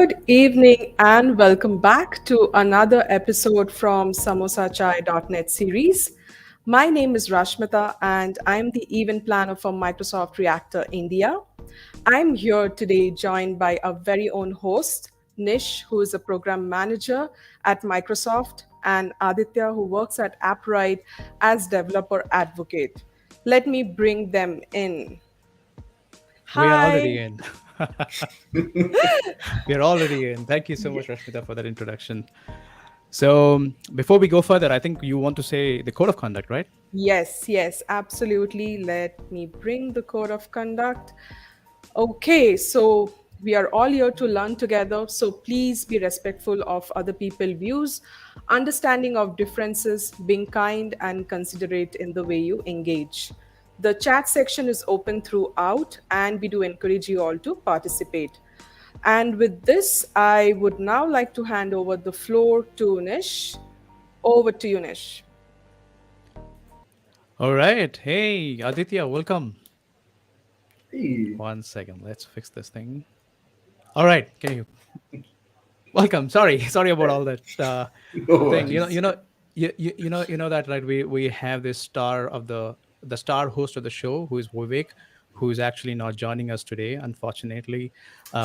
Good evening and welcome back to another episode from samosachai.net series. My name is Rashmita and I'm the event planner for Microsoft Reactor India. I'm here today joined by our very own host, Nish, who is a program manager at Microsoft, and Aditya, who works at Appwrite as developer advocate. Let me bring them in. We are already Hi. in. We are already in. Thank you so much, Rashmita, for that introduction. So, before we go further, I think you want to say the code of conduct, right? Yes, absolutely. Let me bring the code of conduct. Okay, so we are all here to learn together. So please be respectful of other people's views, understanding of differences, being kind and considerate in the way you engage. The chat section is open throughout, and we do encourage you all to participate. And with this, I would now like to hand over the floor to Nish. Over to you, Nish. All right. Hey, Aditya, welcome. Hey, 1 second. Let's fix this thing. All right. Can you welcome? Sorry, sorry about all that no thing. worries. You know that, right? We have this star of the star host of the show, who is Vivek, who is actually not joining us today, unfortunately,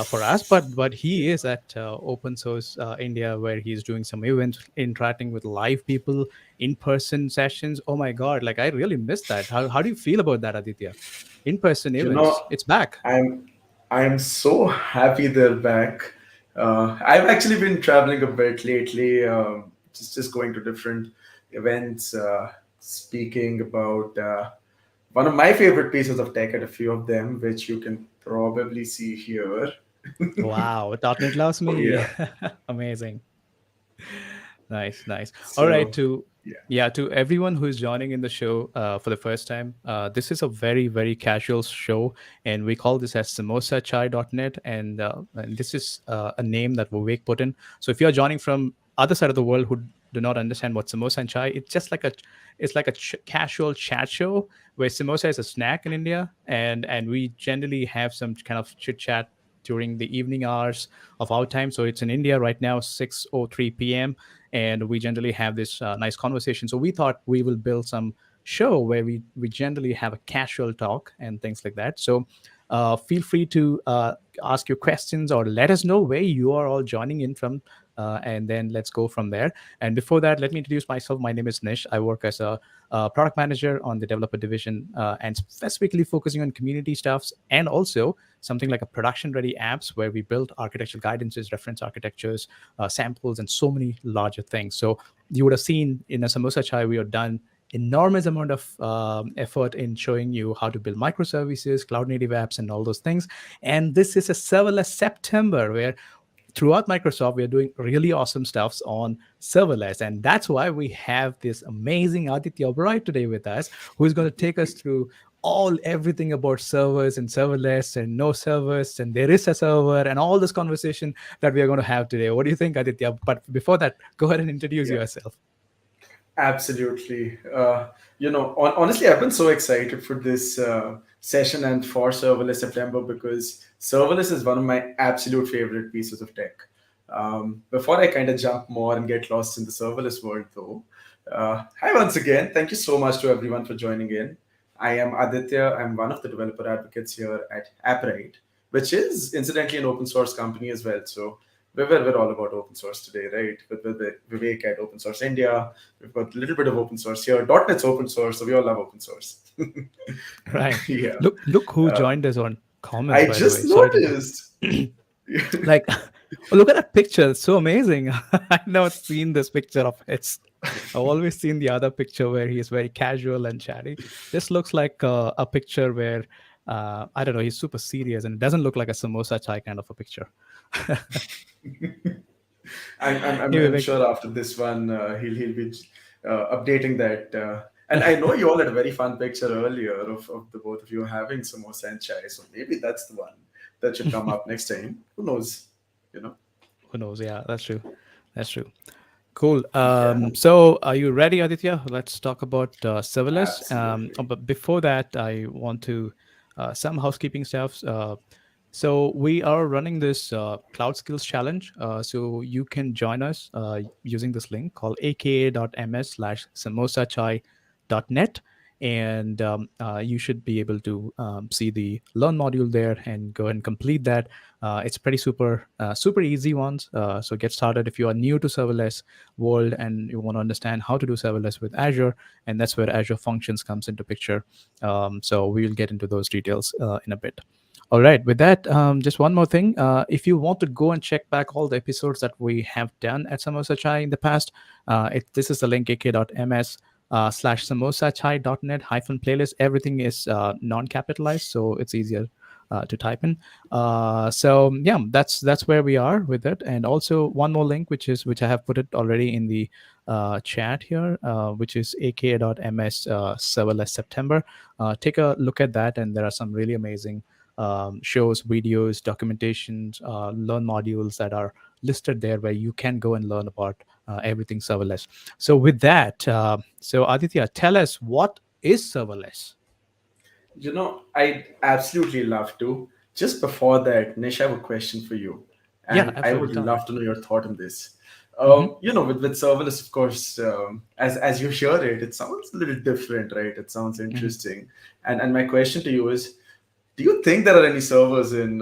for us. But he is at Open Source India, where he's doing some events, interacting with live people, in person sessions. Oh my God! Like, I really missed that. How do you feel about that, Aditya? In person You events, know, it's back. I'm I'm so happy they're back. I've actually been traveling a bit lately, just going to different events, speaking about one of my favorite pieces of tech, and a few of them, which you can probably see here. Wow, .NET loves Oh me. yeah. Amazing. Nice, nice. All right, So to yeah, yeah, to everyone who is joining in the show for the first time, this is a very, very casual show, and we call this as samosachai.net, and this is a name that Vivek put in. So if you're joining from other side of the world who do not understand what samosa and chai, it's like a casual chat show where samosa is a snack in India, and we generally have some kind of chit chat during the evening hours of our time. So it's in India right now, 6:03 p.m., and we generally have this nice conversation. So we thought we will build some show where we generally have a casual talk and things like that. So feel free to ask your questions or let us know where you are all joining in from. And then let's go from there. And before that, let me introduce myself. My name is Nish. I work as a product manager on the developer division, and specifically focusing on community stuffs, and also something like a production ready apps where we build architectural guidances, reference architectures, samples, and so many larger things. So you would have seen in a Samosa Chai, we have done enormous amount of effort in showing you how to build microservices, cloud native apps, and all those things. And this is a serverless September where throughout Microsoft, we are doing really awesome stuffs on serverless. And that's why we have this amazing Aditya Oberai today with us, who is going to take us through everything about servers and serverless and no servers and there is a server and all this conversation that we are going to have today. What do you think, Aditya? But before that, go ahead and introduce yeah. yourself. Absolutely. Honestly, I've been so excited for this session and for serverless September because serverless is one of my absolute favorite pieces of tech. Before I kind of jump more and get lost in the serverless world, though, hi once again. Thank you so much to everyone for joining in. I am Aditya. I'm one of the developer advocates here at Appwrite, which is incidentally an open source company as well. So we're all about open source today, right? With Vivek at Open Source India, we've got a little bit of open source here. .NET's open source, so we all love open source. Right. Yeah. Look who Uh, joined us on comments, I by the just way. Sorry to noticed. like look at that picture. It's so amazing. I've never seen this picture of it. I've always seen the other picture where he is very casual and chatty. This looks like a picture where I don't know, he's super serious, and it doesn't look like a samosa chai kind of a picture. I'm Anyway, sure after this one he'll be updating that. And I know you all had a very fun picture earlier of the both of you having samosa and chai, so maybe that's the one that should come up next time. Who knows? You know? who knows? Yeah, that's true. That's true. Cool. Yeah, So, are you ready, Aditya? Let's talk about serverless. absolutely. But before that, I want to some housekeeping stuff. So we are running this Cloud Skills Challenge. So you can join us using this link called aka.ms/samosachai.net. And you should be able to see the learn module there and go and complete that. It's pretty super easy ones. So get started if you are new to serverless world and you want to understand how to do serverless with Azure, and that's where Azure Functions comes into picture. So we'll get into those details in a bit. All right. With that, just one more thing. If you want to go and check back all the episodes that we have done at Samosa Chai in the past, this is the link ak.ms /samosachai.net hyphen playlist. Everything is non-capitalized, so it's easier to type in. So yeah, that's where we are with it. And also one more link, which I have put it already in the chat here, which is aka.ms serverless September. Take a look at that, and there are some really amazing shows, videos, documentations, learn modules that are listed there where you can go and learn about everything serverless. So with that, so Aditya, tell us, what is serverless? I'd absolutely love to. Just before that, Nish, I have a question for you, Yeah, and I absolutely. would Tell me. love to know your thought on this. Hmm. With serverless, of course, as you hear it, it sounds a little different, right? It sounds Hmm. interesting, and my question to you is, do you think there are any servers with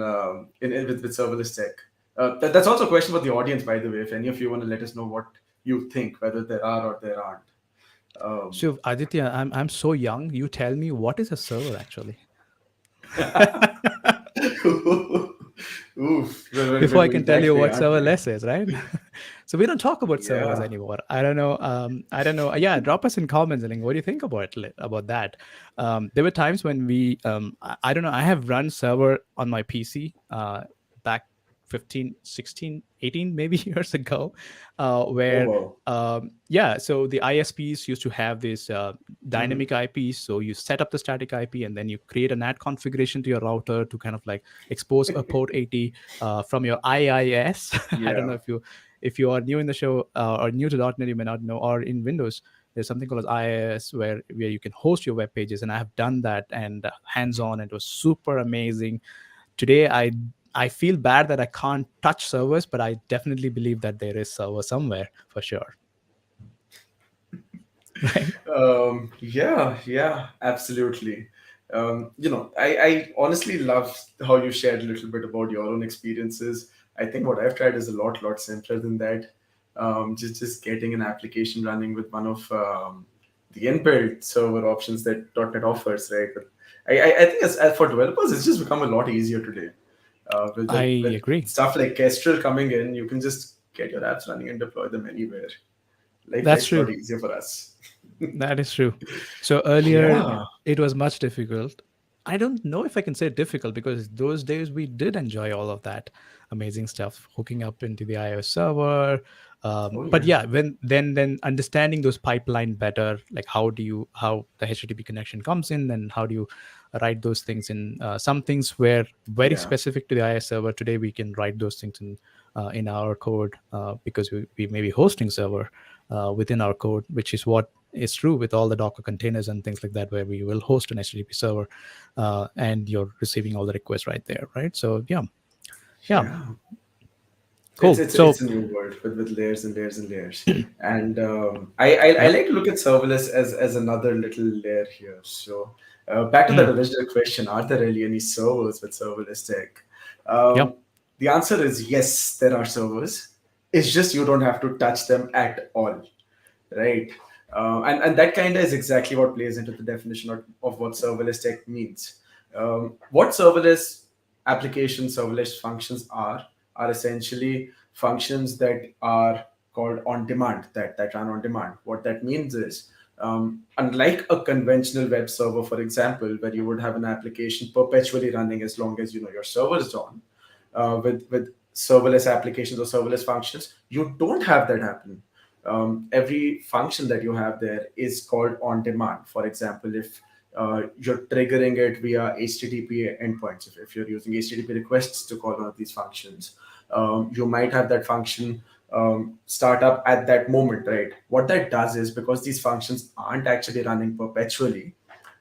serverless tech? That's also a question for the audience, by the way. If any of you want to let us know what you think, whether there are or there aren't. Um, So Aditya, I'm so young. You tell me, what is a server actually? Oof, Before I we're can going tell that you way, what aren't we? serverless is, right? So we don't talk about servers Yeah. anymore. I don't know. I don't know. Yeah, drop us in comments, like, what do you think about that? There were times when I don't know. I have run server on my PC back 15, 16, 18 maybe years ago, Oh where wow. yeah, so the ISPs used to have this Hmm. dynamic IPs. So you set up the static IP and then you create a NAT configuration to your router to kind of like expose a port 80 from your IIS. I don't know Yeah. if you are new in the show or new to .NET, you may not know. Or in Windows, there's something called as IIS where you can host your web pages, and I have done that and hands on. It was super amazing. Today, I feel bad that I can't touch servers, but I definitely believe that there is server somewhere for sure. Right? Yeah, absolutely. I honestly love how you shared a little bit about your own experiences. I think what I've tried is a lot simpler than that. Just getting an application running with one of the inbuilt server options that .NET offers, right? But I think as for developers, it's just become a lot easier today. I With agree. stuff like Kestrel coming in, you can just get your apps running and deploy them anywhere. That's Life's a true. lot easier for us. That is true. So earlier Yeah. it was much difficult. I don't know if I can say difficult because those days we did enjoy all of that amazing stuff, hooking up into the iOS server. Oh But yeah. yeah, when then understanding those pipeline better, like how the HTTP connection comes in, and how do you write those things in. Some things were very Yeah. specific to the iOS server. Today we can write those things in our code because we may be hosting server within our code, which is what is true with all the Docker containers and things like that, where we will host an HTTP server and you're receiving all the requests right there, right? So yeah, Yeah. It's cool. it's So it's a new world with layers and layers and layers. And I yep. like to look at serverless as another little layer here. So back to that Mm, original question: are there really any servers with serverless tech? yep. Um, the answer is yes, there are servers. It's just you don't have to touch them at all, right? And that kind of is exactly what plays into the definition of what serverless tech means. What serverless applications, serverless functions are essentially functions that are called on demand, that run on demand. What that means is, unlike a conventional web server, for example, where you would have an application perpetually running as long as your server is on, with serverless applications or serverless functions, you don't have that happen. Every function that you have there is called on demand. For example, if you're triggering it via HTTP endpoints, if you're using HTTP requests to call one of these functions, you might have that function start up at that moment, right? What that does is, because these functions aren't actually running perpetually,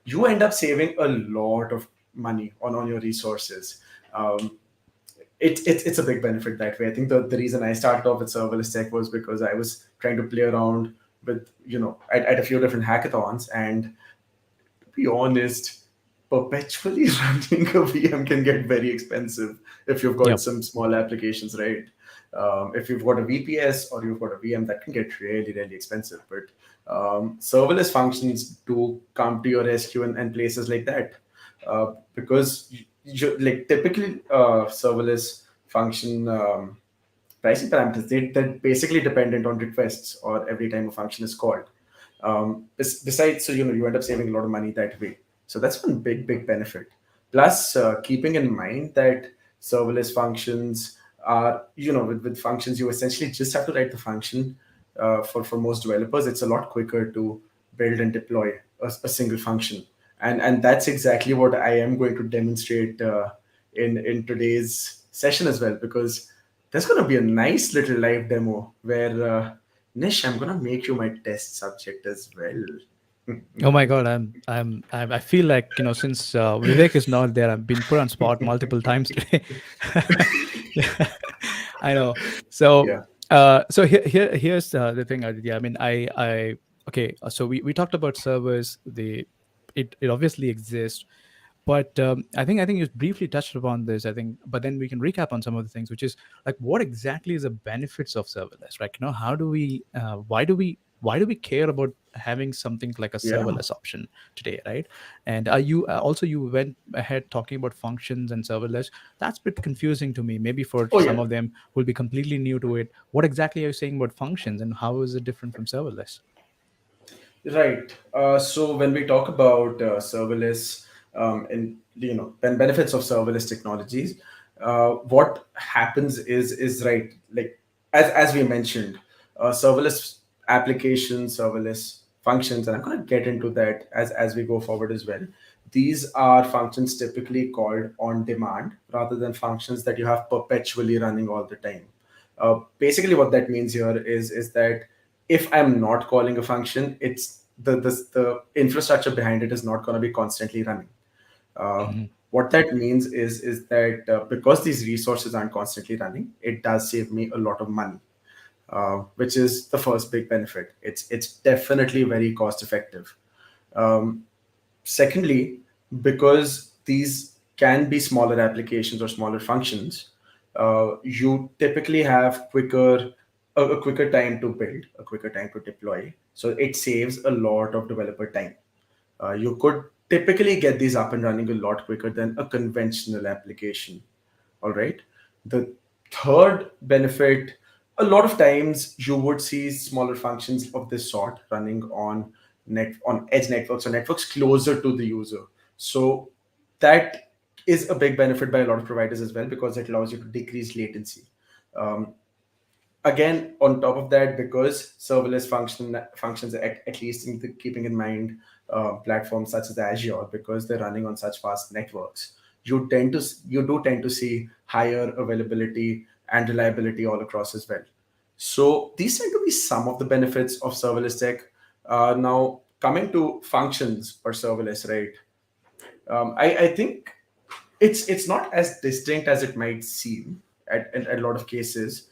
you end up saving a lot of money on your resources. it's a big benefit that way. I think the reason I started off with serverless tech was because I was trying to play around with, at a few different hackathons. And to be honest, perpetually running a VM can get very expensive if you've got Yep. some small applications, right? If you've got a VPS or you've got a VM, that can get really, really expensive. But serverless functions do come to your rescue and places like that, because like typically serverless function pricing parameters, they're basically dependent on requests or every time a function is called. Besides, so you end up saving a lot of money that way. So that's one big benefit. Plus, keeping in mind that serverless functions are, with functions, you essentially just have to write the function. For most developers, it's a lot quicker to build and deploy a single function, and that's exactly what I am going to demonstrate in today's session as well, because there's going to be a nice little live demo where Nish, I'm gonna make you my test subject as well. Oh my God, I feel like, since Vivek is not there, I've been put on spot multiple times today. Yeah, I know. So, Yeah. here's the thing, Aditya. I mean, okay. So we talked about servers. It obviously exists, but I think you briefly touched upon this. I think, but then we can recap on some of the things, which is like, what exactly is the benefits of serverless, right? How do we, why do we care about having something like a Yeah. serverless option today, right? And you also, you went ahead talking about functions and serverless. That's a bit confusing to me. Maybe for Oh some yeah. of them who will be completely new to it. What exactly are you saying about functions, and how is it different from serverless? Right. So when we talk about serverless, and benefits of serverless technologies, what happens is right, like as we mentioned, serverless applications, serverless functions, and I'm going to get into that as we go forward as well. These are functions typically called on demand rather than functions that you have perpetually running all the time. Basically, what that means here is that if I'm not calling a function, it's the infrastructure behind it is not going to be constantly running. Uh, Hmm. what that means is that because these resources aren't constantly running, it does save me a lot of money, which is the first big benefit. It's definitely very cost effective. Um, Secondly, because these can be smaller applications or smaller functions, you typically have a quicker time to build, a quicker time to deploy. So it saves a lot of developer time. You could typically get these up and running a lot quicker than a conventional application. All right. The third benefit, a lot of times you would see smaller functions of this sort running on edge networks or networks closer to the user. So that is a big benefit by a lot of providers as well, because it allows you to decrease latency. Um, Again, on top of that, because serverless functions, at least keeping in mind platforms such as Azure, because they're running on such fast networks, you do tend to see higher availability and reliability all across as well. So these tend to be some of the benefits of serverless tech. Now, coming to functions or serverless, right? I think it's not as distinct as it might seem in a lot of cases,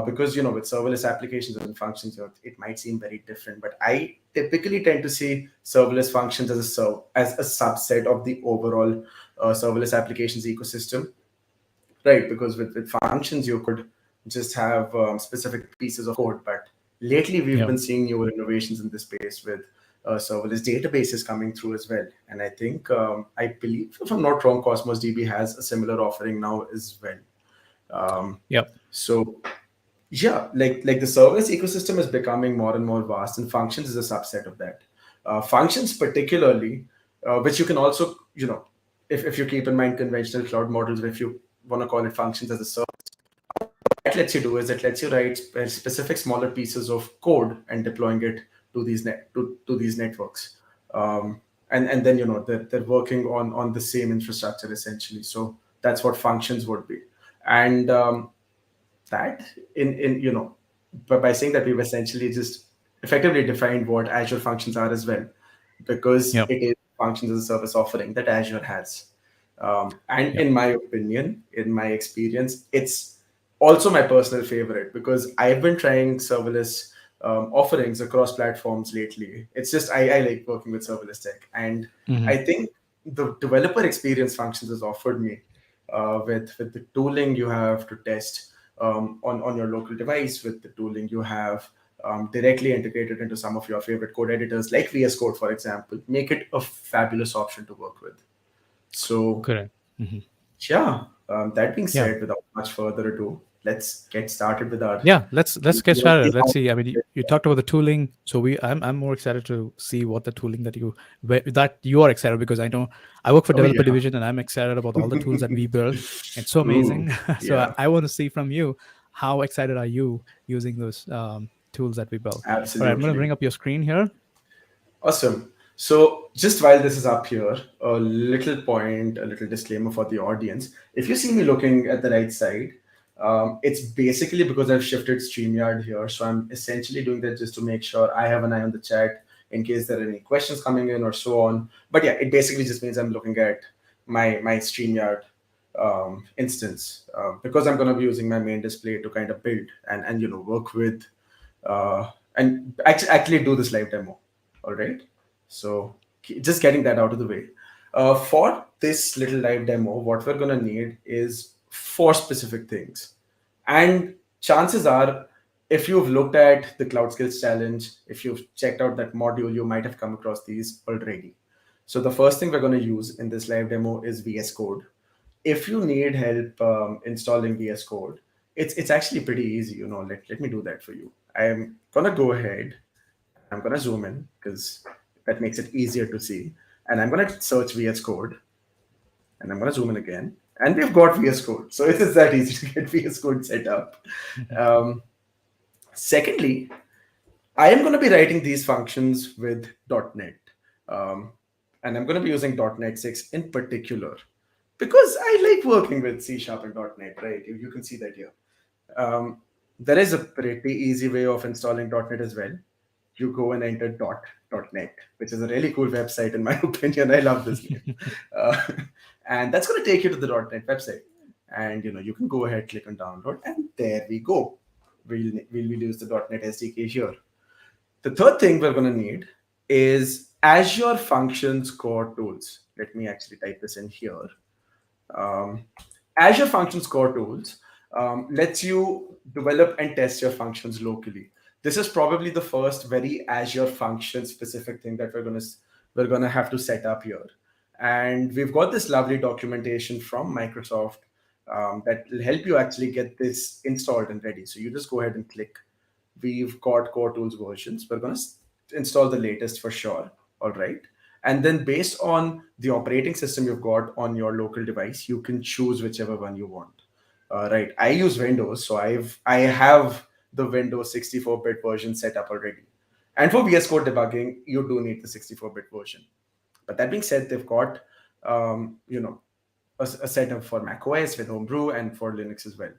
because with serverless applications and functions, it might seem very different. But I typically tend to see serverless functions as a subset of the overall serverless applications ecosystem, right? Because with functions you could just have specific pieces of code, but lately we've Yeah. been seeing newer innovations in this space with serverless databases coming through as well. And I think, I believe, if I'm not wrong, Cosmos DB has a similar offering now as well. Yep. So yeah, like the service ecosystem is becoming more and more vast, and functions is a subset of that. Functions, particularly, which you can also, if you keep in mind conventional cloud models, if you want to call it functions as a service, what it lets you do is it lets you write specific smaller pieces of code and deploying it to these networks. And then they're working on the same infrastructure essentially. So that's what functions would be. And that in but by saying that, we've essentially just effectively defined what Azure functions are as well, because Yep. it is functions as a service offering that Azure has. And Yep. in my opinion, in my experience, it's also my personal favorite because I've been trying serverless offerings across platforms lately. It's just I like working with serverless tech, and Hmm. I think the developer experience functions has offered me with the tooling you have to test on your local device, with the tooling you have directly integrated into some of your favorite code editors like VS Code, for example, make it a fabulous option to work with. So, Correct. Hmm. yeah, that being Yeah. said, without much further ado, let's get started with our. Yeah, let's get Let's see started. Let's how. see. I mean, you talked about the tooling, so I'm more excited to see what the tooling that you are excited, because I know I work for Oh developer yeah. division and I'm excited about all the tools that we build. It's so Ooh, amazing. So yeah, I want to see from you, how excited are you using those tools that we built? All right, I'm going to absolutely. bring up your screen here. Awesome. So, just while this is up here, a little point, a little disclaimer for the audience. If you see me looking at the right side, it's basically because I've shifted StreamYard here. So, I'm essentially doing that just to make sure I have an eye on the chat in case there are any questions coming in or so on. But yeah, it basically just means I'm looking at my StreamYard instance because I'm going to be using my main display to kind of build and work with uh, and actually do this live demo. All right. So just getting that out of the way. For this little live demo, what we're going to need is four specific things. And chances are, if you've looked at the Cloud Skills Challenge, if you've checked out that module, you might have come across these already. So the first thing we're going to use in this live demo is VS Code. If you need help installing VS Code, it's actually pretty easy. Let me do that for you. I'm gonna go ahead. I'm gonna zoom in because that makes it easier to see. And I'm gonna search VS Code, and I'm gonna zoom in again. And we've got VS Code, so it is that easy to get VS Code set up. Mhm. Um, Secondly, I am going to be writing these functions with .NET, um, and I'm going to be using .NET 6 in particular because I like working with C Sharp and .NET. Right? You can see that here. Um, there is a pretty easy way of installing .NET as well. You go and enter .net, which is a really cool website in my opinion. I love this name, uh, and that's going to take you to the .net website. And you can go ahead, click on download, and there we go. We'll use the .net SDK here. The third thing we're going to need is Azure Functions core tools. Let me actually type this in here. Um, Azure Functions core tools lets you develop and test your functions locally. This is probably the first very Azure function specific thing that we're gonna have to set up here. And we've got this lovely documentation from Microsoft that will help you actually get this installed and ready. So you just go ahead and click. We've got core tools versions. We're going to install the latest for sure. All right. And then based on the operating system you've got on your local device, you can choose whichever one you want. Right. I use Windows, so I have the Windows 64-bit version set up already. And for VS Code debugging, you do need the 64-bit version. But that being said, they've got um, you know a setup for macOS with Homebrew and for Linux as well.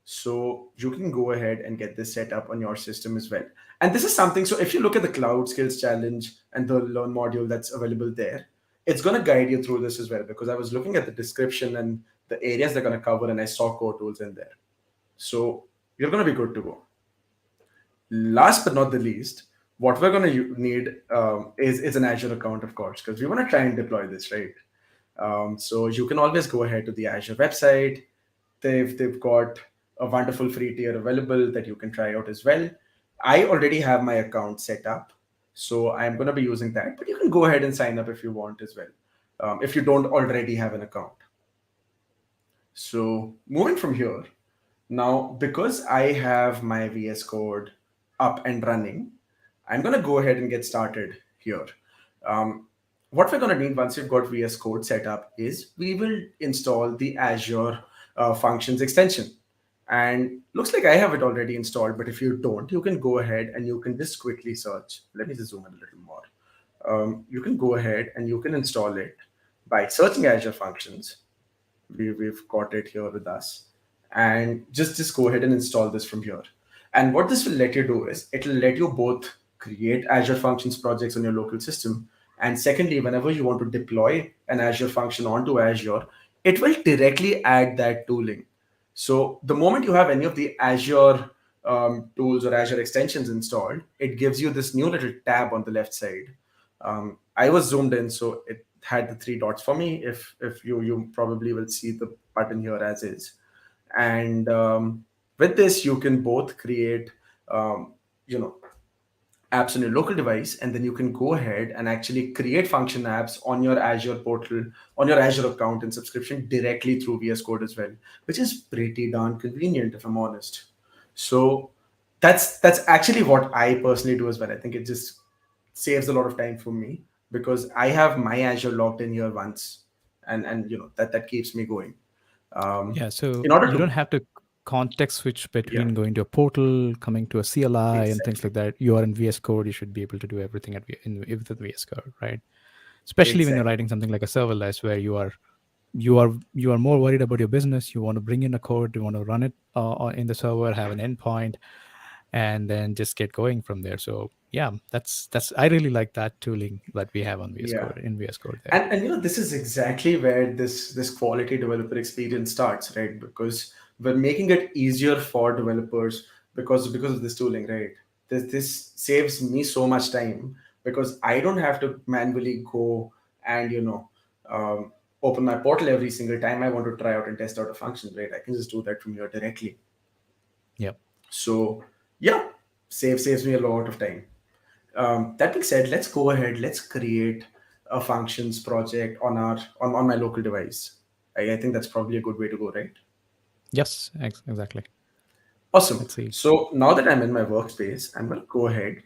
So you can go ahead and get this set up on your system as well. And this is something, so if you look at the Cloud Skills Challenge and the Learn module that's available there, it's going to guide you through this as well, because I was looking at the description and the areas they're going to cover, and I saw core tools in there. So you're going to be good to go. Last but not the least, what we're going to need is an Azure account, of course, because we want to try and deploy this, right? So you can always go ahead to the Azure website. They've got a wonderful free tier available that you can try out as well. I already have my account set up, so I'm going to be using that. But you can go ahead and sign up if you want as well, if you don't already have an account. So moving from here, now because I have my VS Code up and running, I'm going to go ahead and get started here. Um, what we're going to need once you've got VS Code set up is we will install the Azure Functions extension. And looks like I have it already installed, but if you don't, you can go ahead and you can just quickly search. Let me just zoom in a little more. You can go ahead and you can install it by searching Azure Functions. We've got it here with us, and just go ahead and install this from here. And what this will let you do is it will let you both create Azure Functions projects on your local system, and secondly, whenever you want to deploy an Azure function onto Azure, it will directly add that tooling. So the moment you have any of the Azure tools or Azure extensions installed, it gives you this new little tab on the left side. I was zoomed in, so it had the three dots for me. If you probably will see the button here as is, and with this you can both create um, you know apps on your local device, and then you can go ahead and actually create function apps on your Azure portal, on your Azure account and subscription directly through VS Code as well, which is pretty darn convenient if I'm honest. So that's actually what I personally do as well. I think it just saves a lot of time for me because I have my Azure logged in here once, and that keeps me going. Um, Yeah, so in order you don't to have to context switch Yeah, between going to a portal, coming to a CLI, and things exactly, like that. You are in VS Code. You should be able to do everything within VS Code, right? Especially when you're exactly. writing something like a serverless, where you are more worried about your business. You want to bring in a code, you want to run it in the server, have an endpoint, and then just get going from there. So yeah, that's I really like that tooling that we have on VS Yeah. Code in VS Code there. And this is exactly where this quality developer experience starts, right? Because we're making it easier for developers because of this tooling, right? This saves me so much time because I don't have to manually go and um, open my portal every single time I want to try out and test out a function, right? I can just do that from here directly. Yep. So yeah, saves me a lot of time. That being said, let's go ahead. Let's create a functions project on my local device. I think that's probably a good way to go, right? Yes, exactly. Awesome. Let's see. So now that I'm in my workspace, I'm going to go ahead,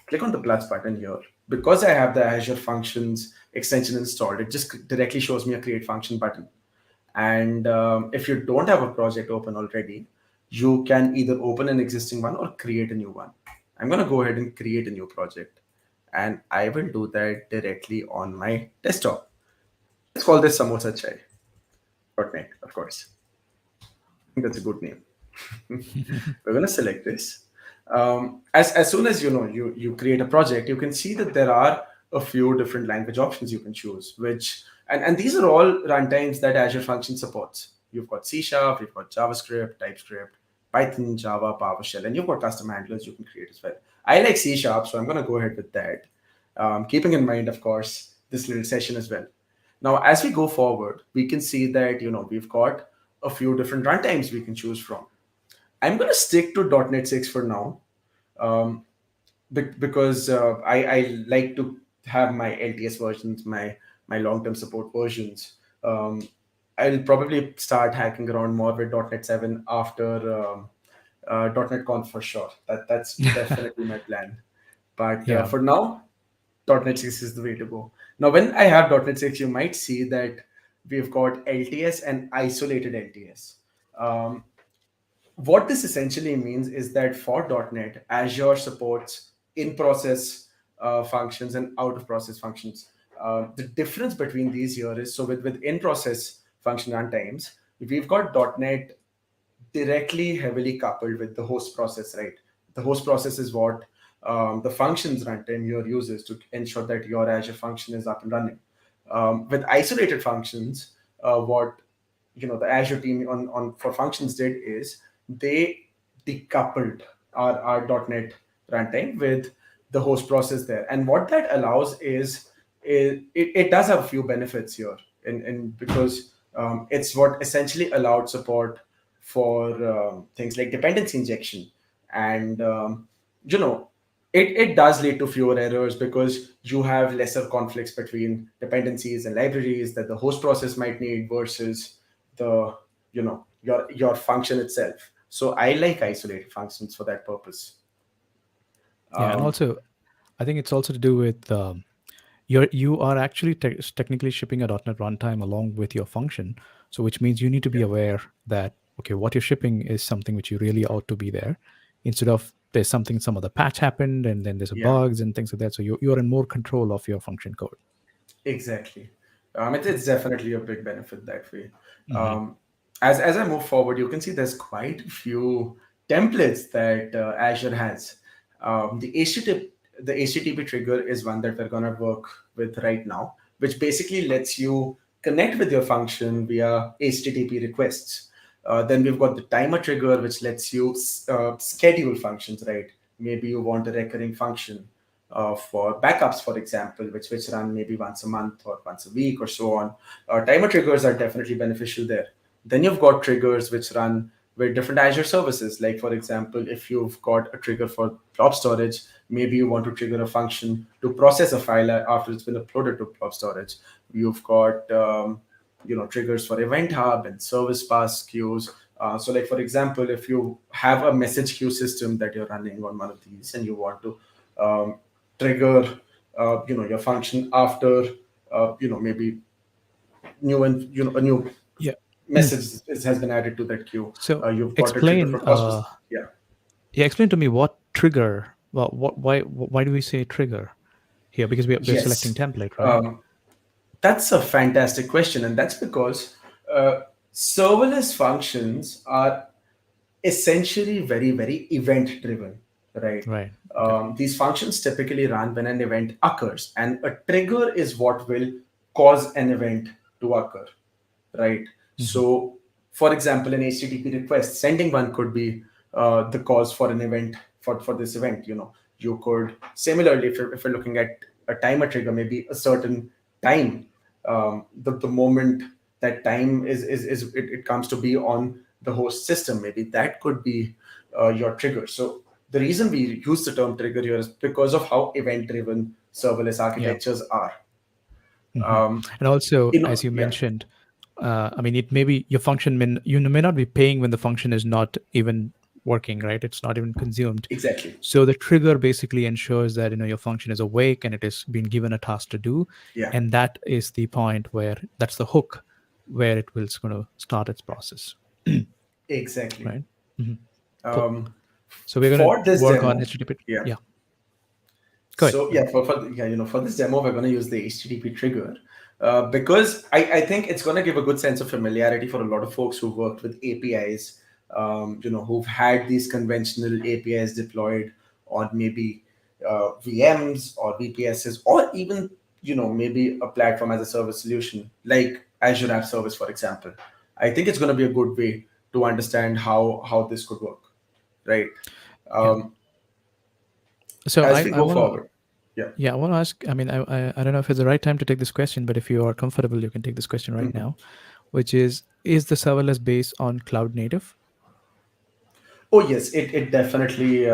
click on the plus button here. Because I have the Azure Functions extension installed, it just directly shows me a create function button. And if you don't have a project open already, you can either open an existing one or create a new one. I'm going to go ahead and create a new project. And I will do that directly on my desktop. Let's call this Samosa Chai. .NET, of course. I think that's a good name. We're going to select this. As soon as you create a project, you can see that there are a few different language options you can choose, which and these are all runtimes that Azure Function supports. You've got C Sharp, you've got JavaScript, TypeScript, Python, Java, PowerShell, and you've got custom handlers you can create as well. I like C Sharp, so I'm going to go ahead with that. Keeping in mind, of course, this little session as well. Now, as we go forward, we can see that we've got a few different runtimes we can choose from. I'm going to stick to .NET 6 for now, um, because I like to have my LTS versions, my long-term support versions. Um, I'll probably start hacking around more with .NET 7 after .NET Conf for sure. That's definitely my plan. But Yeah. for now, .NET 6 is the way to go. Now, when I have .NET 6, you might see that we've got LTS and isolated LTS. Um, what this essentially means is that for .NET, Azure supports in-process functions and out-of-process functions. The difference between these here is, so with in-process function runtimes, we've got .NET directly heavily coupled with the host process, right? The host process is what the functions runtime here uses to ensure that your Azure function is up and running. With isolated functions, what the Azure team on for functions did is they decoupled our .NET runtime with the host process there. And what that allows is it does have a few benefits here, and because it's what essentially allowed support for things like dependency injection, and it does lead to fewer errors because you have lesser conflicts between dependencies and libraries that the host process might need versus the your function itself. So I like isolated functions for that purpose. Yeah, and um, also I think it's also to do with you are actually technically shipping a .NET runtime along with your function. So which means you need to be yeah, aware that okay, what you're shipping is something which you really ought to be there, instead of there's something some other patch happened and then there's a yeah, bugs and things like that. So you're in more control of your function code. exactly. It's definitely a big benefit that way. Hmm. um, as I move forward, you can see there's quite a few templates that Azure has. The HTTP trigger is one that we're going to work with right now, which basically lets you connect with your function via HTTP requests. Then we've got the timer trigger, which lets you schedule functions, right? Maybe you want a recurring function for backups, for example, which run maybe once a month or once a week or so on. Timer triggers are definitely beneficial there. Then you've got triggers which run with different Azure services. Like, for example, if you've got a trigger for blob storage, maybe you want to trigger a function to process a file after it's been uploaded to blob storage. You've got triggers for Event Hub and Service Bus queues. So, like, for example, if you have a message queue system that you're running on one of these and you want to trigger your function after maybe a new Yeah. message has been added to that queue. So You've got a trigger explain. for cost. Yeah. Yeah, explain to me what trigger. Well, why do we say trigger here? Because we're selecting Yes. template, right? That's a fantastic question, and that's because serverless functions are essentially very, very event driven, right? Right. Okay. These functions typically run when an event occurs, and a trigger is what will cause an event to occur, right? So, for example, an HTTP request, sending one could be the cause for an event for this event. You could similarly, if you're looking at a timer trigger, maybe a certain time, the moment that time it comes to be on the host system, maybe that could be your trigger. So the reason we use the term trigger here is because of how event driven serverless Yeah. architectures are. Um, And also, as you yeah, mentioned, I mean, it may be your function you may not be paying when the function is not even working, right? It's not even consumed. exactly. So the trigger basically ensures that your function is awake and it is being given a task to do, Yeah, and that is the point where that's the hook where it will going to start its process, exactly. right? Cool. Um, So we're going for to this work on demo, HTTP. yeah. Yeah. Go ahead. So yeah, for this demo, we're going to use the HTTP trigger because I think it's going to give a good sense of familiarity for a lot of folks who've worked with APIs, who've had these conventional APIs deployed on maybe VMs or VPSs, or even maybe a platform as a service solution like Azure App Service, for example. I think it's going to be a good way to understand how this could work, right? Yeah. So As we I go want to. forward, yeah. Yeah, I want to ask. I mean, I don't know if it's the right time to take this question, but if you are comfortable, you can take this question right now, which is the serverless based on cloud native? Oh yes, it definitely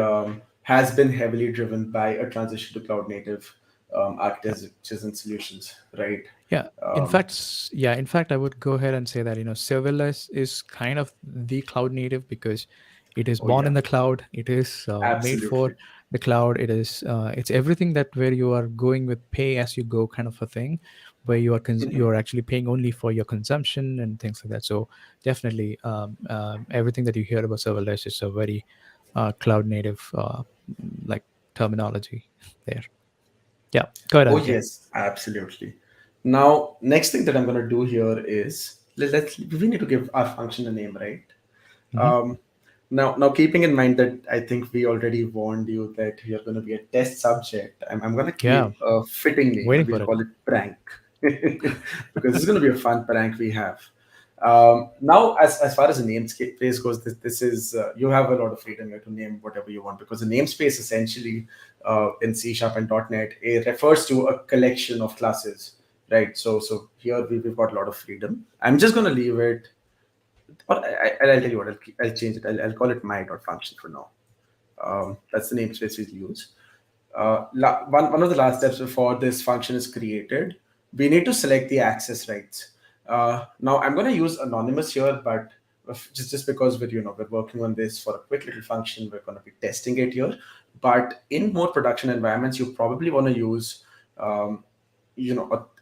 has been heavily driven by a transition to cloud native architectures and solutions, right? Yeah. Um, In fact, I would go ahead and say that serverless is kind of the cloud native because it is oh born yeah, in the cloud. It is made for absolutely. the cloud. It's everything that where you are going with pay as you go kind of a thing, where you are actually paying only for your consumption and things like that. So definitely, everything that you hear about serverless is a very cloud native like terminology there. Yeah. Go ahead, Oh Aditya. yes, absolutely. Now, next thing that I'm going to do here is we need to give our function a name, right? Mm-hmm. Now, keeping in mind that I think we already warned you that you're going to be a test subject, I'm going to Yeah. keep a fitting name Waiting and for we'll it. call it prank because this is going to be a fun prank we have. Now, as far as the namespace goes, this is you have a lot of freedom here to name whatever you want because the namespace essentially in C# and .NET it refers to a collection of classes, right? So here we've got a lot of freedom. I'm just going to leave it. Or I'll tell you what, I'll change it. I'll call it my.function for now. That's the namespace we'll use. One of the last steps before this function is created, we need to select the access rights. Now I'm going to use anonymous here, but just because we're working on this for a quick little function, we're going to be testing it here. But in more production environments, you probably want to use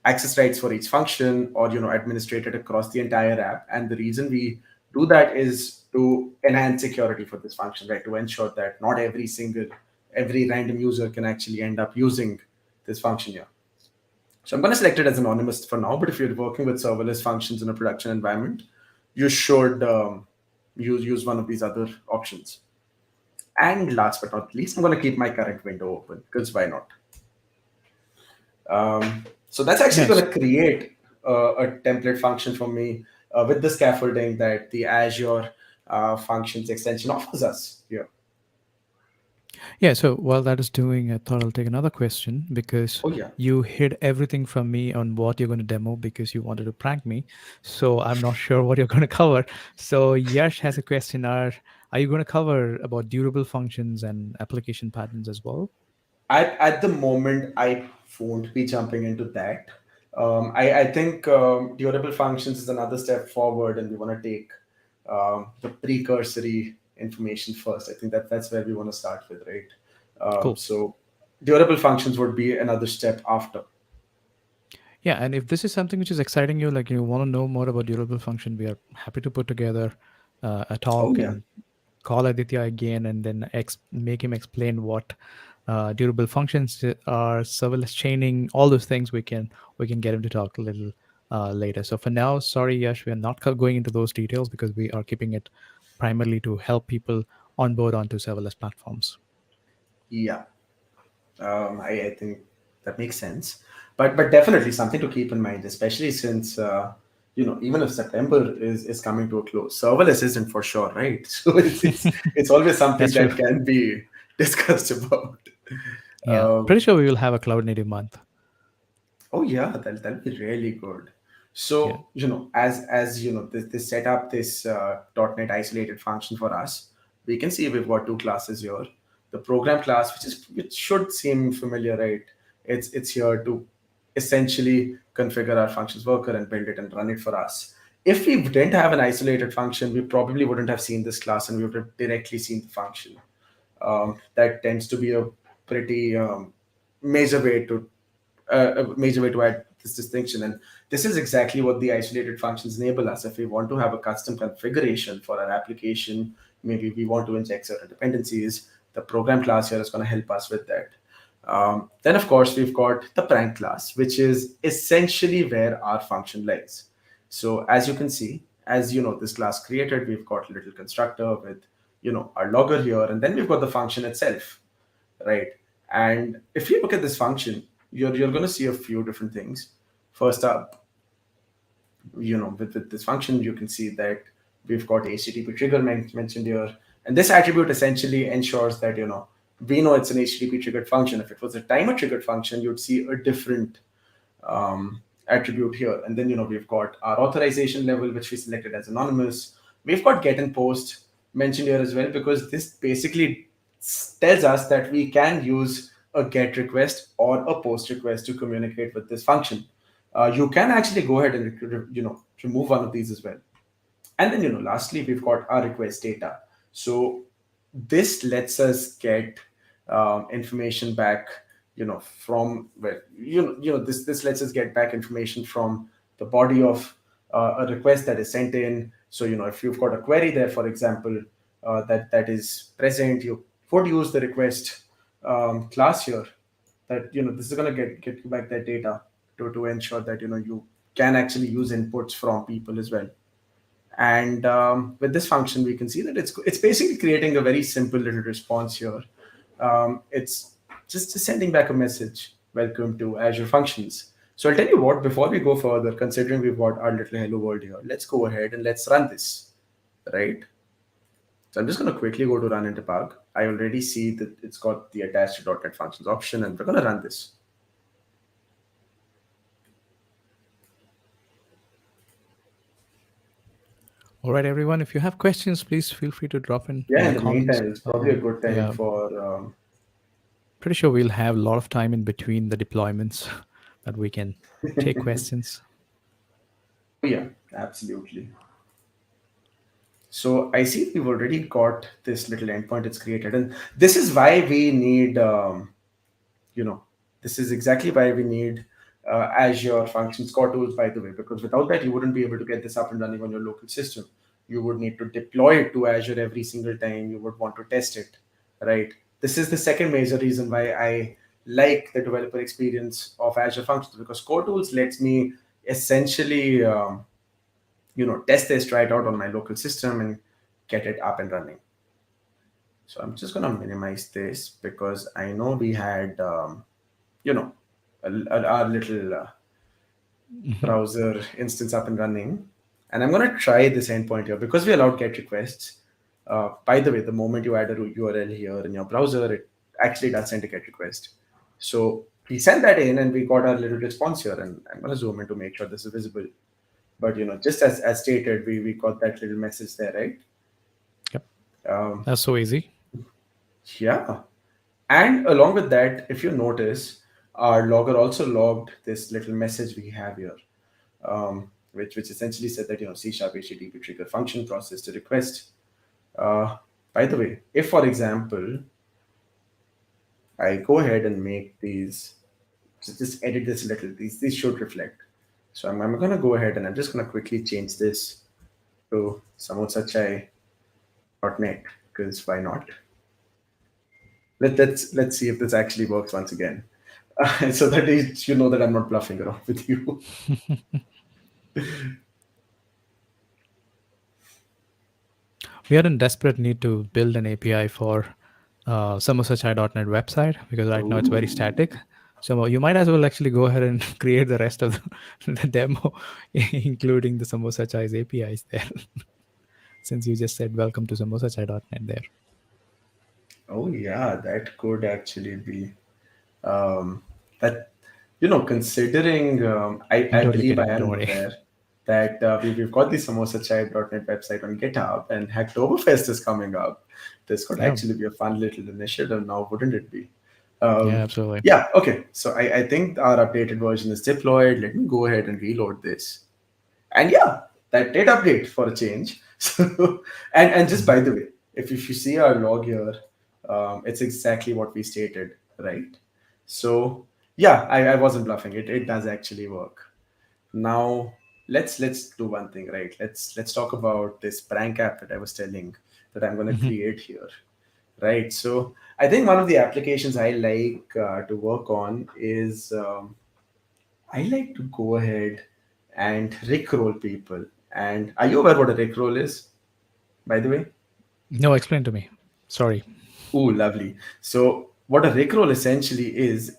access rights for each function or administrate it across the entire app. And the reason we do that is to enhance security for this function, right? To ensure that not every random user can actually end up using this function here. So I'm going to select it as anonymous for now, but if you're working with serverless functions in a production environment, you should use one of these other options. And last but not least, I'm going to keep my current window open because why not? So that's actually Yes. going to create a template function for me with the scaffolding that the Azure Functions extension offers us here. Yeah, so while that is doing, I thought I'll take another question because Oh yeah. you hid everything from me on what you're going to demo because you wanted to prank me. So I'm not sure what you're going to cover. So Yash has a question. Are you going to cover about durable functions and application patterns as well? At the moment, I won't be jumping into that. I think durable functions is another step forward, and we want to take the precursory information first. I think that's where we want to start with, right? Cool. So durable functions would be another step after. Yeah, and if this is something which is exciting you, like you want to know more about durable function, we are happy to put together a Oh talk yeah. and call Aditya again and then make him explain what durable functions are, serverless chaining, all those things. We can get him to talk a little later. So for now, sorry, Yash, we are not going into those details because we are keeping it primarily to help people onboard onto serverless platforms. Yeah. I think that makes sense. But definitely something to keep in mind, especially since even if September is coming to a close, serverless isn't for sure, right? So it's always something That's true. that can be discussed about. Yeah, Uh, pretty sure we will have a cloud native month. Oh yeah, that'll be really good. Yeah. So as you know, this set up this .NET isolated function for us. We can see we've got two classes here. The program class, which should seem familiar, right? It's here to essentially configure our functions worker and build it and run it for us. If we didn't have an isolated function, we probably wouldn't have seen this class and we would have directly seen the function. That tends to be a pretty major way to a major way to add this distinction. And this is exactly what the isolated functions enable us. If we want to have a custom configuration for our application, maybe we want to inject certain dependencies, the program class here is going to help us with that. Then, of course, we've got the prank class, which is essentially where our function lies. So, as you can see, as you know, this class created, we've got a little constructor with our logger here, and then we've got the function itself, right? And if you look at this function, you're going to see a few different things. First up, with this function, you can see that we've got HTTP trigger mentioned here, and this attribute essentially ensures that we know it's an HTTP triggered function. If it was a timer triggered function, you'd see a different attribute here. And then we've got our authorization level, which we selected as anonymous. We've got get and post mentioned here as well, because this basically tells us that we can use a get request or a post request to communicate with this function. You can actually go ahead and remove one of these as well. And then lastly, we've got our request data. So this lets us get information back, from where this lets us get back information from the body of a request that is sent in. So if you've got a query there, for example, that is present, you would use the request class here. That this is going to get you back that data to ensure that you can actually use inputs from people as well. And with this function, we can see that it's basically creating a very simple little response here. It's just sending back a message, welcome to Azure Functions. So I'll tell you what, before we go further, considering we've got our little hello world here, let's go ahead and let's run this, right? So I'm just going to quickly go to run in debug. I already see that it's got the attached to .NET Functions option, and we're going to run this. All right, everyone. If you have questions, please feel free to drop in Yeah, the in the comments. meantime, it's probably a good time Yeah, for pretty sure we'll have a lot of time in between the deployments that we can take questions. yeah, absolutely. So I see we've already got this little endpoint it's created, and this is why we need, you know, this is exactly why we need Azure Functions core tools, by the way, because without that, you wouldn't be able to get this up and running on your local system. You would need to deploy it to Azure every single time you would want to test it, right? This is the second major reason why I like the developer experience of Azure Functions, because core tools lets me essentially, test this, try it out on my local system and get it up and running. So I'm just going to minimize this because I know we had, you know, our little browser instance up and running. And I'm going to try this endpoint here because we allowed GET requests. By the way, the moment you add a URL here in your browser, it actually does send a GET request. So we sent that in and we got our little response here. And I'm going to zoom in to make sure this is visible. But just as stated, we got that little message there, right? Yep. That's so easy. Yeah. And along with that, if you notice, our logger also logged this little message we have here, which essentially said that C# HTTP trigger function processed a request. By the way, if for example, I go ahead and make these, just edit this a little, these should reflect. So I'm going to go ahead and I'm just going to quickly change this to samosachai.net because why not? Let's see if this actually works once again, so that you know that I'm not bluffing around with you. We are in desperate need to build an API for samosachai.net website because right now it's very static. So you might as well actually go ahead and create the rest of the demo, including the Samosachai's APIs there. Since you just said welcome to samosachai.net there. Oh yeah, that could actually be that. Considering I totally believe I kidding, am don't worry. aware that we've got the samosachai.net website on GitHub and Hacktoberfest is coming up. This could actually be a fun little initiative now, wouldn't it be? Yeah, absolutely. Yeah, okay. So I think our updated version is deployed. Let me go ahead and reload this. And yeah, that did update for a change. So and just by the way, if you see our log here, it's exactly what we stated, right? So yeah, I wasn't bluffing. It does actually work. Now let's do one thing, right? Let's talk about this prank app that I was telling that I'm going to create here, right? So I think one of the applications I like to work on is I like to go ahead and rickroll people. And are you aware what a rickroll is, by the way? No, explain to me. Sorry. Oh, lovely. So what a rickroll essentially is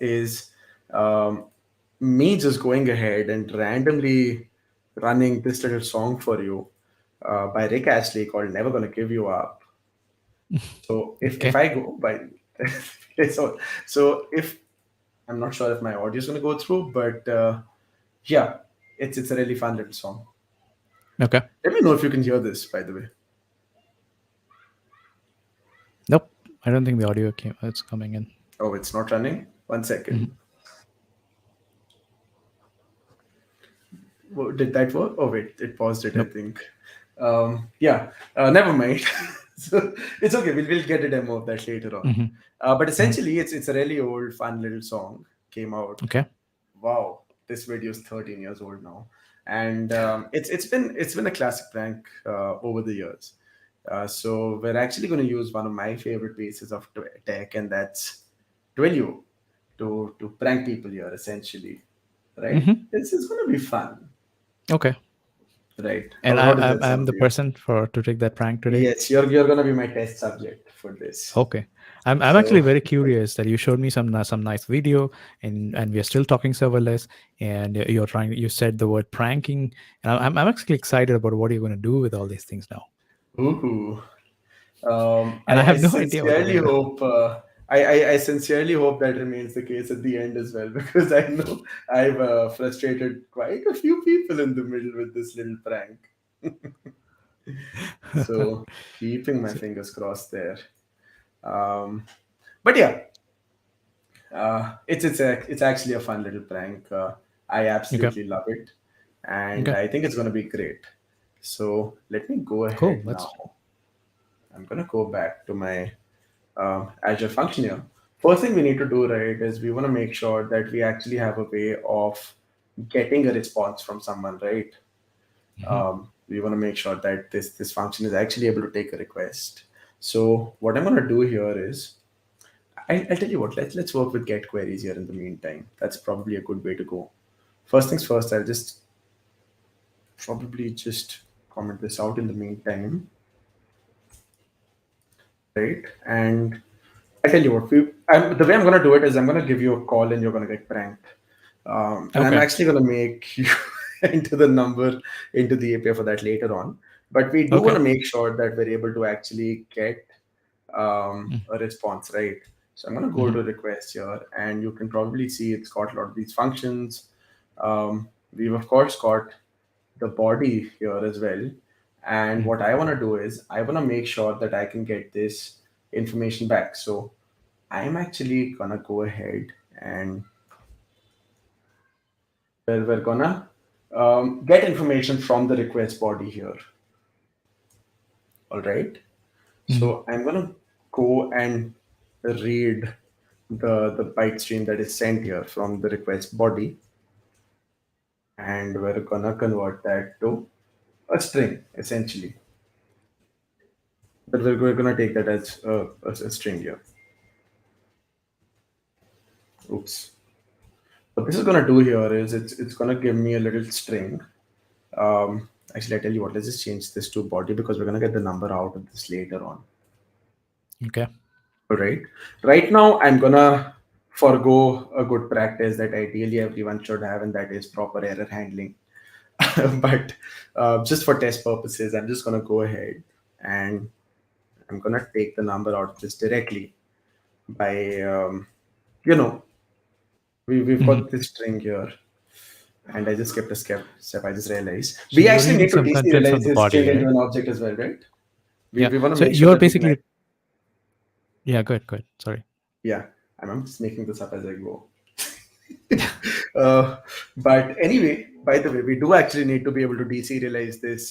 me just going ahead and randomly running this little song for you by Rick Astley called "Never Gonna Give You Up." So if I go by, so if I'm not sure if my audio is gonna go through, but yeah, it's a really fun little song. Okay. Let me know if you can hear this, by the way. Nope. I don't think the audio it's coming in. Oh, it's not running? 1 second. Did that work? Oh, wait, it paused it, Nope. I think. Yeah, never mind. So it's okay. We'll get a demo of that later on. But essentially, it's a really old, fun little song. Came out. Okay. Wow, this video is 13 years old now, and it's been a classic prank over the years. So we're actually going to use one of my favorite pieces of tech, and that's Twilio to prank people here, essentially. Right? This is going to be fun. Okay. Right. And How does that I'm sound the to you? person to take that prank today. Yes, you're going to be my test subject for this. Okay. I'm actually very curious that you showed me some nice video and we are still talking serverless and you said the word pranking and I'm actually excited about what you're going to do with all these things now. Ooh. And I I have no idea what you're sincerely going to do. hope I sincerely hope that remains the case at the end as well, because I know I've frustrated quite a few people in the middle with this little prank. So keeping my fingers crossed there. But yeah, it's actually a fun little prank. I absolutely love it, and Okay. I think it's going to be great. So let me go Cool. ahead now. I'm going to go back to my Azure Function here. First thing we need to do, right, is we want to make sure that we actually have a way of getting a response from someone, right? We want to make sure that this function is actually able to take a request. So what I'm going to do here is, I'll tell you what, let's work with get queries here in the meantime. That's probably a good way to go. First things first, I'll probably just comment this out in the meantime. Right? And I tell you what, the way I'm going to do it is I'm going to give you a call and you're going to get pranked. And I'm Okay. actually going to make you into the number into the API for that later on. But we do want Okay. to make sure that we're able to actually get a response, right? So I'm going to go Mm-hmm. to request here, and you can probably see it's got a lot of these functions. We've of course got the body here as well. And what I want to do is I want to make sure that I can get this information back. So I'm actually gonna go ahead and we're gonna get information from the request body here. All right. Mm-hmm. So I'm gonna go and read the byte stream that is sent here from the request body, and we're gonna convert that to a string essentially. But we're gonna take that as a string here. Oops. What this is gonna do here is it's gonna give me a little string. Actually, I tell you what, let's just change this to body because we're gonna get the number out of this later on. Okay. All right. Right now, I'm gonna forgo a good practice that ideally everyone should have, and that is proper error handling. But just for test purposes, I'm just gonna go ahead and I'm gonna take the number out of this directly by you know we've Mm-hmm. got this string here. And I just skipped a step. I just realized So we you're actually reading need to some content from deserialize the this string body, into right? an object as well, right? We, Yeah. we want to So make sure you're that we can. basically, yeah, good, good. Sorry. Yeah, I'm just making this up as I go. uh, but anyway, by the way, we do actually need to be able to deserialize this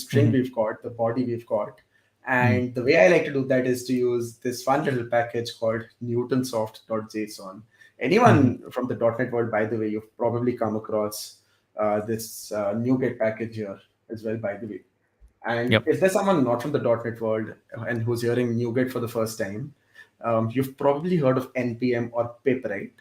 string Mm-hmm. we've got, the body we've got. Mm. And the way I like to do that is to use this fun little package called Newtonsoft.json. Mm-hmm. Anyone from the .NET world, by the way, you've probably come across this NuGet package here as well, by the way. And Yep. if there's someone not from the .NET world and who's hearing NuGet for the first time, you've probably heard of npm or pip, right?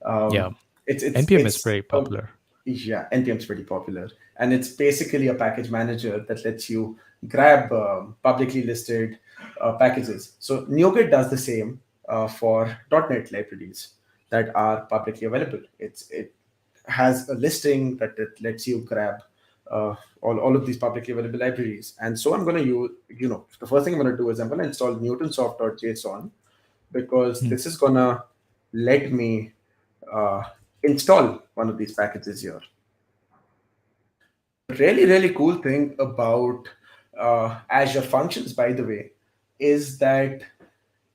Yeah. Um, NPM is it's very popular. yeah, npm is pretty popular, and it's basically a package manager that lets you grab publicly listed packages. So NuGet does the same for .NET libraries that are publicly available. It has a listing that it lets you grab all of these publicly available libraries. And so I'm going to use, the first thing I'm going to do is I'm going to install Newtonsoft.json because Mm. this is going to let me uh, install one of these packages here. Really, really cool thing about Azure Functions, by the way, is that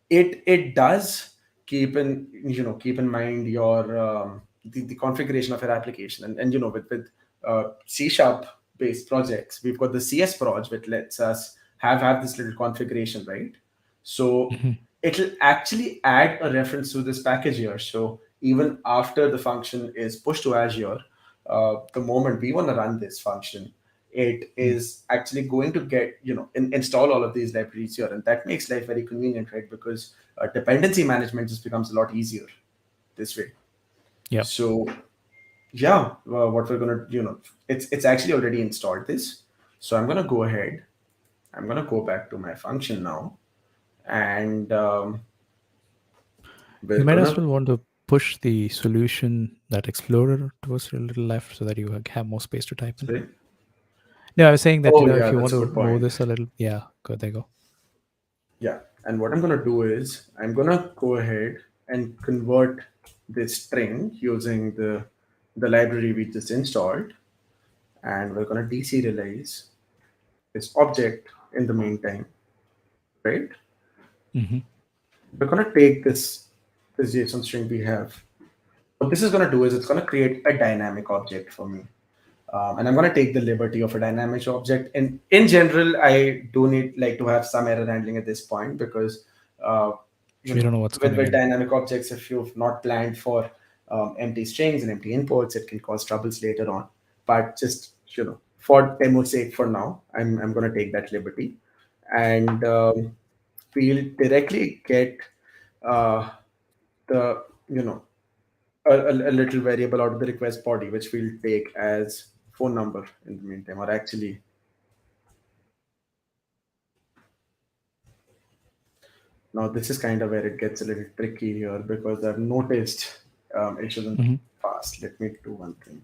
it does keep in mind your the configuration of your application, and with C# based projects, we've got the CS proj, which lets us have this little configuration, right? So Mhm. it'll actually add a reference to this package here. So even after the function is pushed to Azure, the moment we want to run this function, it Mm. is actually going to get install all of these libraries here, and that makes life very convenient, right? Because dependency management just becomes a lot easier this way. Yep. So yeah, what we're gonna it's actually already installed this. So I'm gonna go ahead, I'm gonna go back to my function now, and You we're might as gonna well want to push the solution, that explorer, towards a little left so that you have more space to type in. say, No, I was saying that, oh if yeah, you that's want a to good move point. this a little, yeah, good, there you go. Yeah, and what I'm gonna do is I'm gonna go ahead and convert this string using the library we just installed, and we're gonna deserialize this object in the meantime, right? Hmm. We're gonna take this JSON string we have. What this is gonna do is it's gonna create a dynamic object for me. And I'm going to take the liberty of a dynamic object. And in general, I do need like to have some error handling at this point because, uh, So you don't know what's coming with in. dynamic objects, if you've not planned for empty strings and empty inputs, it can cause troubles later on. But just for demo's sake, for now, I'm going to take that liberty, and we'll directly get uh, the a little variable out of the request body, which we'll take as phone number in the meantime. Or actually, now this is kind of where it gets a little tricky here because I've noticed It shouldn't be fast. Let me do one thing.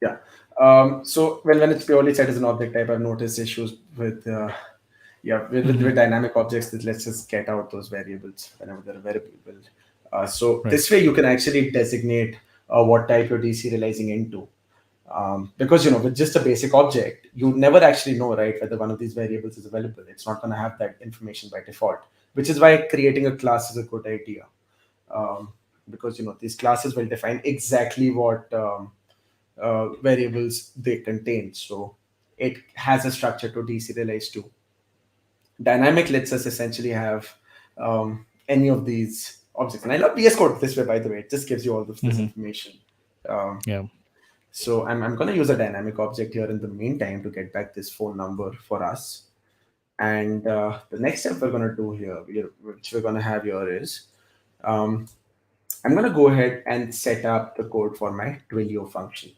Yeah. So when it's purely set as an object type, I've noticed issues with with dynamic objects. That let's just get out those variables whenever they're available. So Right. this way you can actually designate what type you're deserializing into. Because with just a basic object, you never actually know, right, whether one of these variables is available. It's not going to have that information by default, which is why creating a class is a good idea. Because these classes will define exactly what variables they contain. So it has a structure to deserialize to. Dynamic lets us essentially have any of these objects. And I love VS Code this way, by the way. It just gives you all of this information. Um, Yeah. so I'm going to use a dynamic object here in the meantime to get back this phone number for us. And the next step we're going to do here, which we're going to have here is, I'm going to go ahead and set up the code for my Twilio function.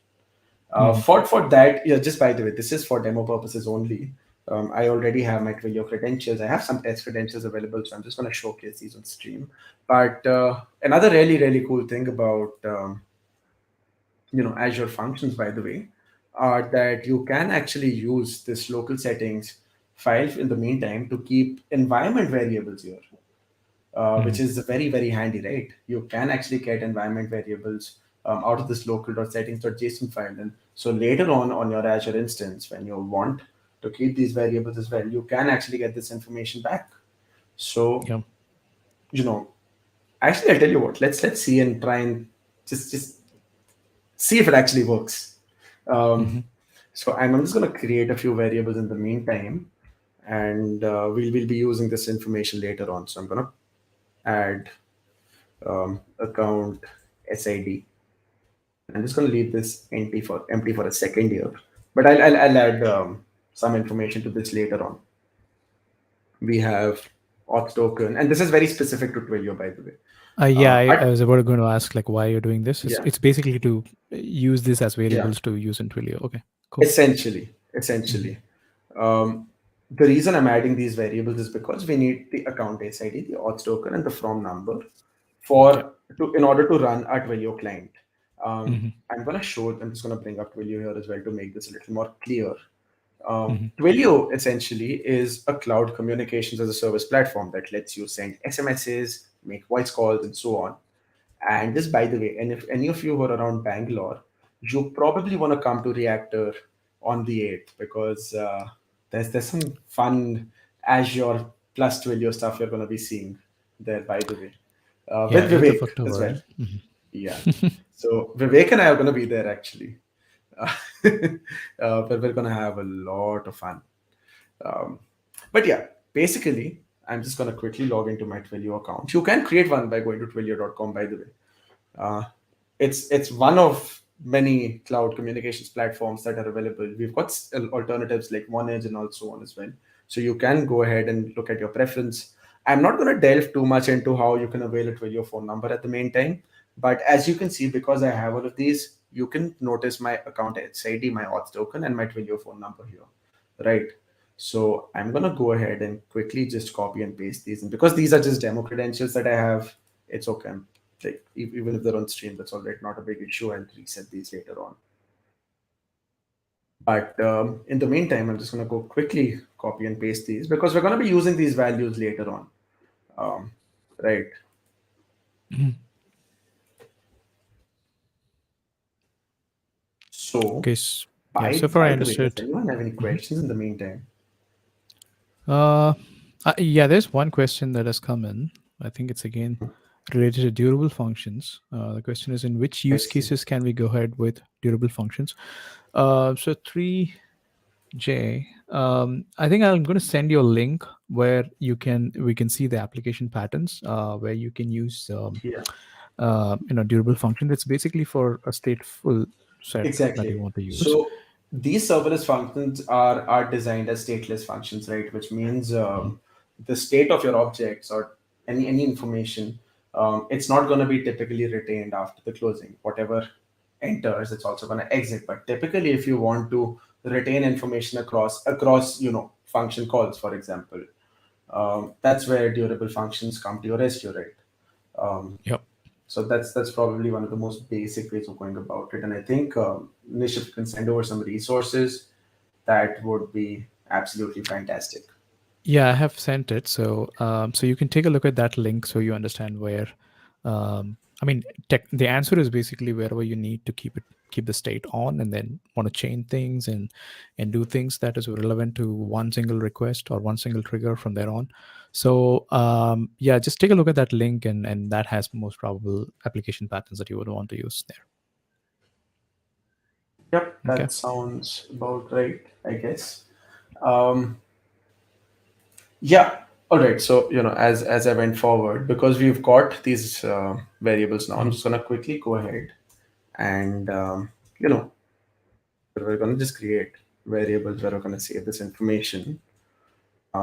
For that, yeah, just by the way, this is for demo purposes only. I already have my Twilio credentials. I have some test credentials available, so I'm just going to showcase these on stream. But another really, really cool thing about Azure Functions, by the way, are that you can actually use this local settings file in the meantime to keep environment variables here, which is very, very handy, right? You can actually get environment variables out of this local.settings.json file. And so later on your Azure instance, when you want to keep these variables as well, you can actually get this information back. So, Yeah. Actually, I'll tell you what, let's see and try and just see if it actually works. So I'm just going to create a few variables in the meantime, and we'll be using this information later on. So I'm going to add account SID. I'm just going to leave this empty for a second here, but I'll add some information to this later on. We have auth token, and this is very specific to Twilio, by the way. Yeah, I was going to ask like why you're doing this. Yeah. It's basically to use this as variables to use in Twilio. Okay, cool. Essentially. The reason I'm adding these variables is because we need the account SID, the auth token, and the from number in order to run our Twilio client. I'm going to show it. I'm just going to bring up Twilio here as well to make this a little more clear. Twilio essentially is a cloud communications as a service platform that lets you send SMSs, make voice calls, and so on. And just by the way, and if any of you were around Bangalore, you probably want to come to Reactor on the 8th because there's some fun Azure plus Twilio stuff you're going to be seeing there, by the way. With Vivek as well. Yeah. So Vivek and I are going to be there actually. But we're going to have a lot of fun. But yeah, basically, I'm just going to quickly log into my Twilio account. You can create one by going to twilio.com, by the way. It's one of many cloud communications platforms that are available. We've got alternatives like OneEdge and so on as well. So you can go ahead and look at your preference. I'm not going to delve too much into how you can avail a Twilio phone number at the meantime. But as you can see, because I have all of these, you can notice my account SID, my auth token, and my Twilio phone number here, right? So I'm going to go ahead and quickly just copy and paste these. And because these are just demo credentials that I have, it's okay. Like, even if they're on stream, that's all right. Not a big issue. I'll reset these later on. But in the meantime, I'm just going to go quickly copy and paste these because we're going to be using these values later on, right? So, okay, so far I understood. Does anyone have any questions in the meantime? Yeah, there's one question that has come in. I think it's again related to durable functions. The question is, in which use cases can we go ahead with durable functions? So 3J, I think I'm going to send you a link where we can see the application patterns where you can use durable function. It's basically for a stateful set that you want to use. So these serverless functions are designed as stateless functions, right? Which means the state of your objects or any information, it's not going to be typically retained after the closing. Whatever enters, it's also going to exit. But typically, if you want to retain information across function calls, for example, That's where durable functions come to your rescue, right? Yep. So that's probably one of the most basic ways of going about it. And I think Nish, if you can send over some resources, that would be absolutely fantastic. Yeah, I have sent it. So you can take a look at that link so you understand where. I mean, the answer is basically wherever you need to keep the state on, and then want to chain things and do things that is relevant to one single request or one single trigger from there on. So yeah, just take a look at that link, and that has most probable application patterns that you would want to use there. Yep, Okay. that sounds about right, I guess. Um, yeah. All right. So as I went forward, because we've got these variables now, I'm Mhm. just gonna quickly go ahead and you know we're gonna just create variables where we're gonna save this information.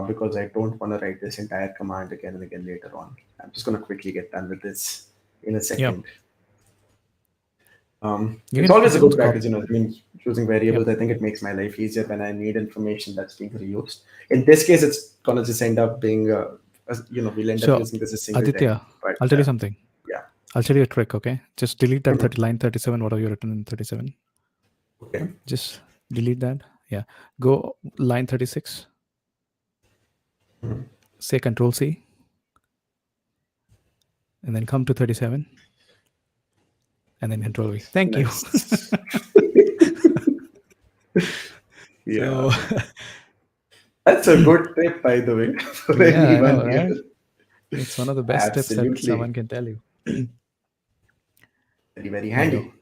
Because I don't want to write this entire command again and again later on. I'm just gonna quickly get done with this in a Yep. second. You It's can always a good also copy. practice, I mean, choosing Yep. variables. I think it makes my life easier when I need information that's being reused. In this case, it's gonna just end up being, we'll end up So using this a single time. Aditya, But I'll tell you something. yeah, I'll tell you a trick, okay? Just delete that Mhm. line 37, whatever you written in 37. Okay. Just delete that. Yeah. Go line 36, Mhm. say Control C, and then come to 37, and then Control V. Thank you. Nice. So, Yeah, that's a good tip, by the way, for yeah, I know, anyone here. right? It's one of the best tips that Absolutely, someone can tell you. very very There you go. handy.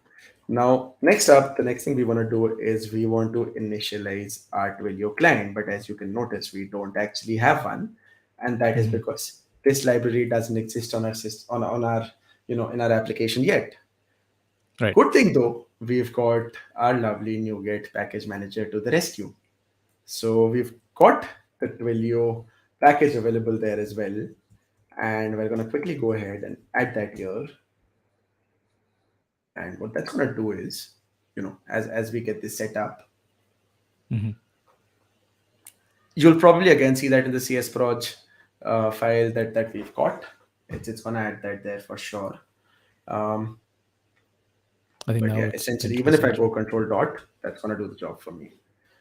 Now, next up, the next thing we want to do is we want to initialize our Twilio client. But as you can notice, we don't actually have one, and that is Mhm. because this library doesn't exist on our system, on our in our application yet. Right. Good thing though, we've got our lovely NuGet package manager to the rescue. So we've got the Twilio package available there as well, and we're gonna quickly go ahead and add that here. And what that's gonna do is, as we get this set up, Hmm. you'll probably again see that in the csproj file that we've got. It's gonna add that there for sure. Um, I think but now yeah, it's essentially, even if I interesting go too. control dot, that's gonna do the job for me.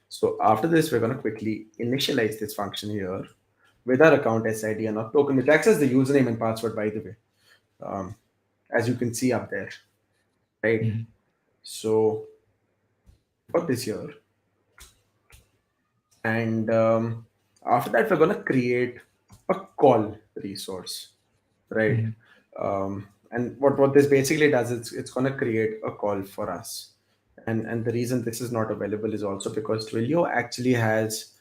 So after this, we're gonna quickly initialize this function here with our account SID and our token, which acts as the username and password, by the way, um, as you can see up there, right? Hmm. So got this here, and after that, we're gonna create a call resource, right? Hmm. And what this basically does is it's going to create a call for us. And the reason this is not available is also because Twilio actually has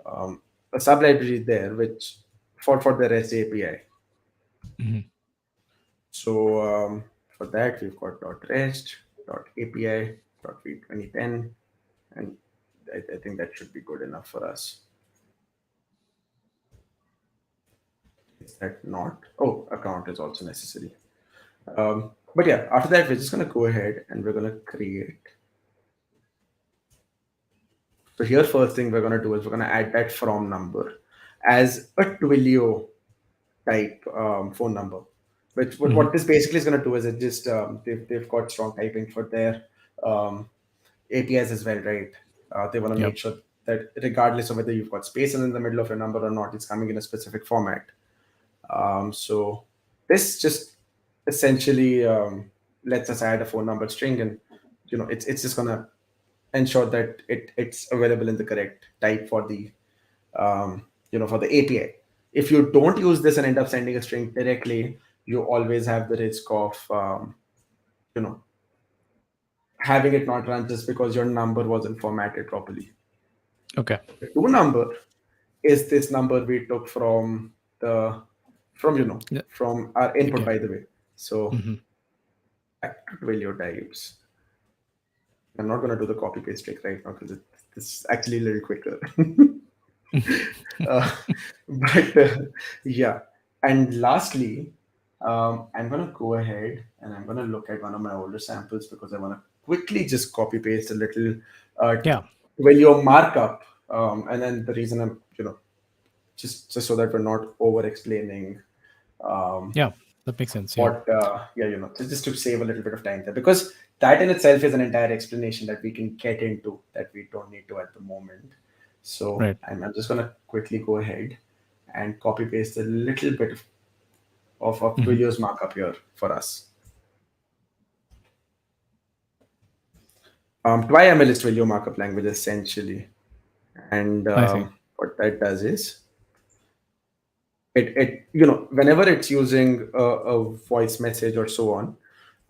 um, a sub library there which for the REST API. Hmm. So for that we've got .rest, .api, .v2010, and I think that should be good enough for us. Is that not? Oh, account is also necessary. But yeah, after that, we're just going to go ahead and we're going to create. So here, first thing we're going to do is we're going to add that from number as a Twilio type phone number. Which Hmm. what this basically is going to do is it just they've got strong typing for their um, APIs as well, right? They want to Yep. make sure that regardless of whether you've got spaces in the middle of your number or not, it's coming in a specific format. So this just essentially lets us add a phone number string, and it's just gonna ensure that it's available in the correct type for the for the API. If you don't use this and end up sending a string directly, you always have the risk of you know having it not run just because your number wasn't formatted properly. Okay. The two number is this number we took the from Yeah. from our input, Yeah. by the way. So Hmm. back to value types. I'm not going to do the copy paste trick right now because it's actually a little quicker. uh, but yeah. And lastly, I'm going to go ahead and I'm going to look at one of my older samples because I want to quickly just copy paste a little uh, Yeah. value markup. And then the reason I'm just so that we're not over explaining um, Yeah, that makes sense. Yeah. what yeah, just to save a little bit of time there, because that in itself is an entire explanation that we can get into that we don't need to at the moment. So Right. I'm just going to quickly go ahead and copy paste a little bit of Hmm. Twilio's markup here for us. TwyML is Twilio markup language essentially, and I see. what that does is it whenever it's using a voice message or so on,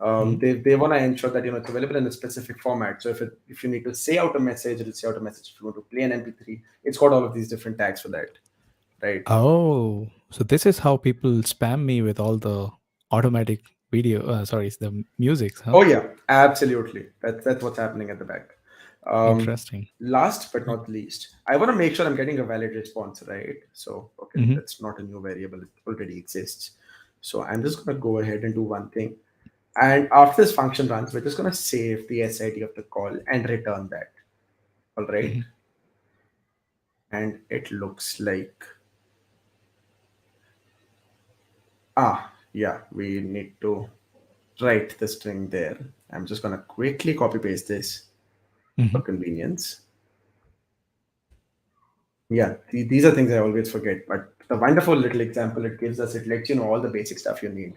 Hmm. they want to ensure that it's available in a specific format. So if you need to say out a message, it'll say out a message. If you want to play an MP3, it's got all of these different tags for that, right? Oh, so this is how people spam me with all the automatic video. Sorry, it's the music, huh? Oh yeah, absolutely. That's what's happening at the back. Um, Interesting. Last but not least, I want to make sure I'm getting a valid response, right? So okay, Hmm. that's not a new variable; it already exists. So I'm just going to go ahead and do one thing. And after this function runs, we're just going to save the SID of the call and return that. All right. Hmm. And it looks like, yeah, we need to write the string there. I'm just going to quickly copy paste this Hmm. for convenience. Yeah, these are things I always forget. But the wonderful little example it gives us, it lets you know all the basic stuff you need,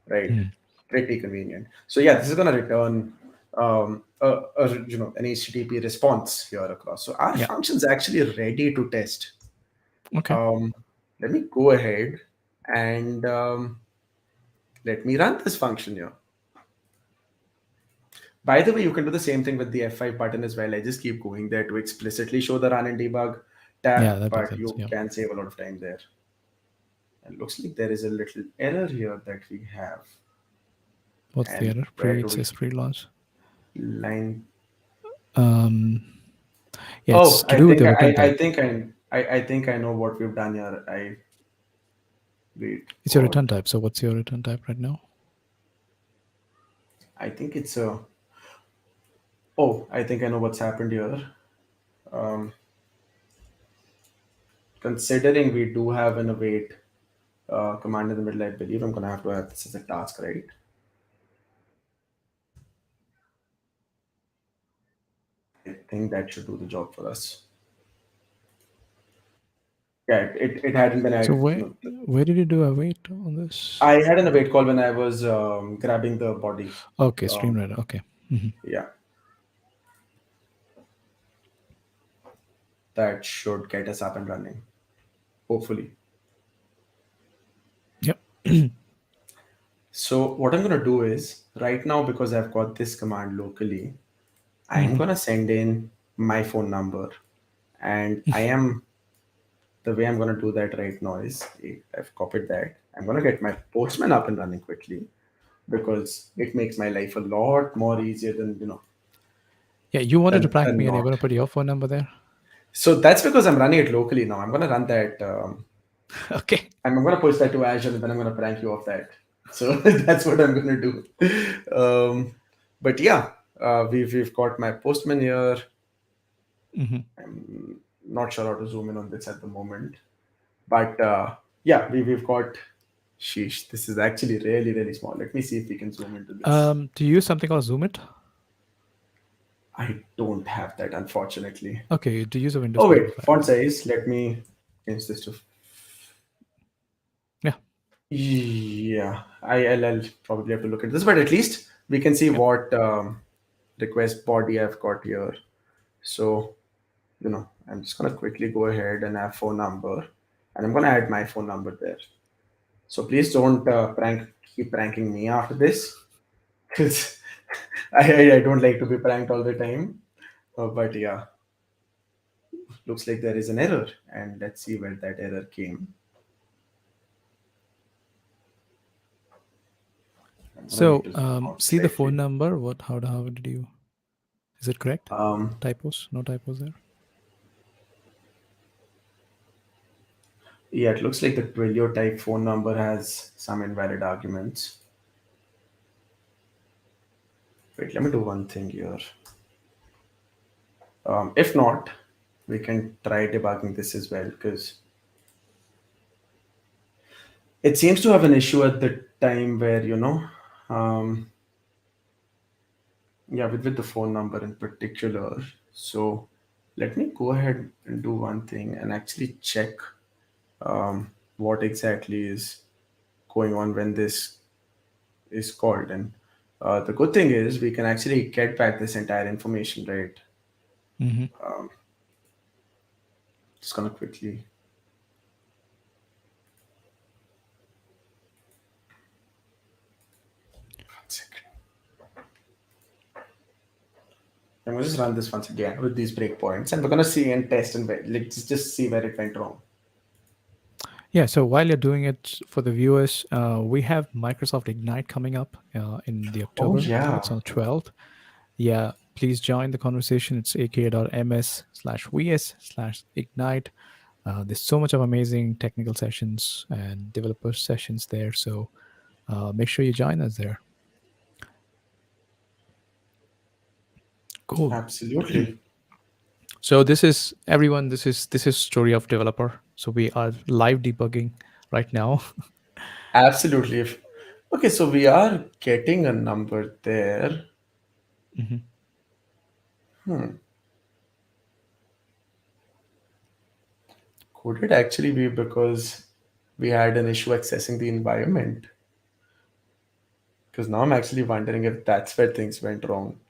right? Hmm. Pretty convenient. So yeah, this is going to return an HTTP response here across. So our Yeah. function's actually ready to test. Okay. Um, Let me go ahead and let me run this function here. By the way, you can do the same thing with the F5 button as well. I just keep going there to explicitly show the run and debug tab, Yeah, that makes but sense. you Yeah. can save a lot of time there. It looks like there is a little error here that we have. What's the And error? where It do we says pre-launch. line? Um. Yeah, it's Oh, to do with the return type. I think I know what we've done here. I wait It's your what return type. So what's your return type right now? I think it's a oh, I think I know what's happened here. Um, Considering we do have an await command in the middle, I believe I'm gonna have to have this as a task, right? I think that should do the job for us. Yeah, it hadn't been So added. where did you do await on this? I had an await call when I was grabbing the body. Okay, Um, stream reader. Okay. Hmm. yeah, that should get us up and running, hopefully. Yep. So what I'm gonna do is right now, because I've got this command locally, I'm Hmm. gonna send in my phone number, and I am the way I'm going to do that right now is I've copied that. I'm going to get my Postman up and running quickly because it makes my life a lot more easier Yeah, you wanted to prank than me, and you're not. gonna put your phone number there. So that's because I'm running it locally now. I'm going to run that. Okay. I'm going to push that to Azure and then I'm going to prank you off that. So that's what I'm going to do. But yeah, we've got my Postman here. Hmm. I'm not sure how to zoom in on this at the moment. But yeah, we've got. Sheesh, this is actually really, really small. Let me see if we can zoom into this. Do you use something called Zoom It? I don't have that, unfortunately. Okay, do you use a Windows Oh, wait, magnifier? font size. Let me change this to. Yeah. Yeah, I'll probably have to look at this, but at least we can see Yep. what request body I've got here. So, I'm just going to quickly go ahead and have phone number, and I'm going to add my phone number there. So please don't keep pranking me after this, because I don't like to be pranked all the time. But yeah, looks like there is an error, and let's see where that error came. I'm gonna need So, to zoom out see the phone slightly. number. What? How did you? Is it correct? Um, Typos? No typos there. yeah, it looks like the Twilio type phone number has some invalid arguments. Wait, let me do one thing here. If not, we can try debugging this as well, because It seems to have an issue at the time where, um, yeah, with the phone number in particular. So let me go ahead and do one thing and actually check what exactly is going on when this is called. And the good thing is we can actually get back this entire information, right? Mm-hmm. Just gonna quickly. One second. I'm gonna just run this once again with these breakpoints, and we're gonna see and test and let's just see where it went wrong. Yeah, so while you're doing it for the viewers, we have Microsoft Ignite coming up in the Oh October. I think yeah, it's on 12th. Yeah, please join the conversation. It's aka.ms/vs/ignite. There's so much of amazing technical sessions and developer sessions there. So make sure you join us there. Cool. absolutely, So this is everyone. This is story of developer. So we are live debugging right now. absolutely. If okay, so we are getting a number there. Mhm. Hmm. Could it actually be because we had an issue accessing the environment? Because now I'm actually wondering if that's where things went wrong.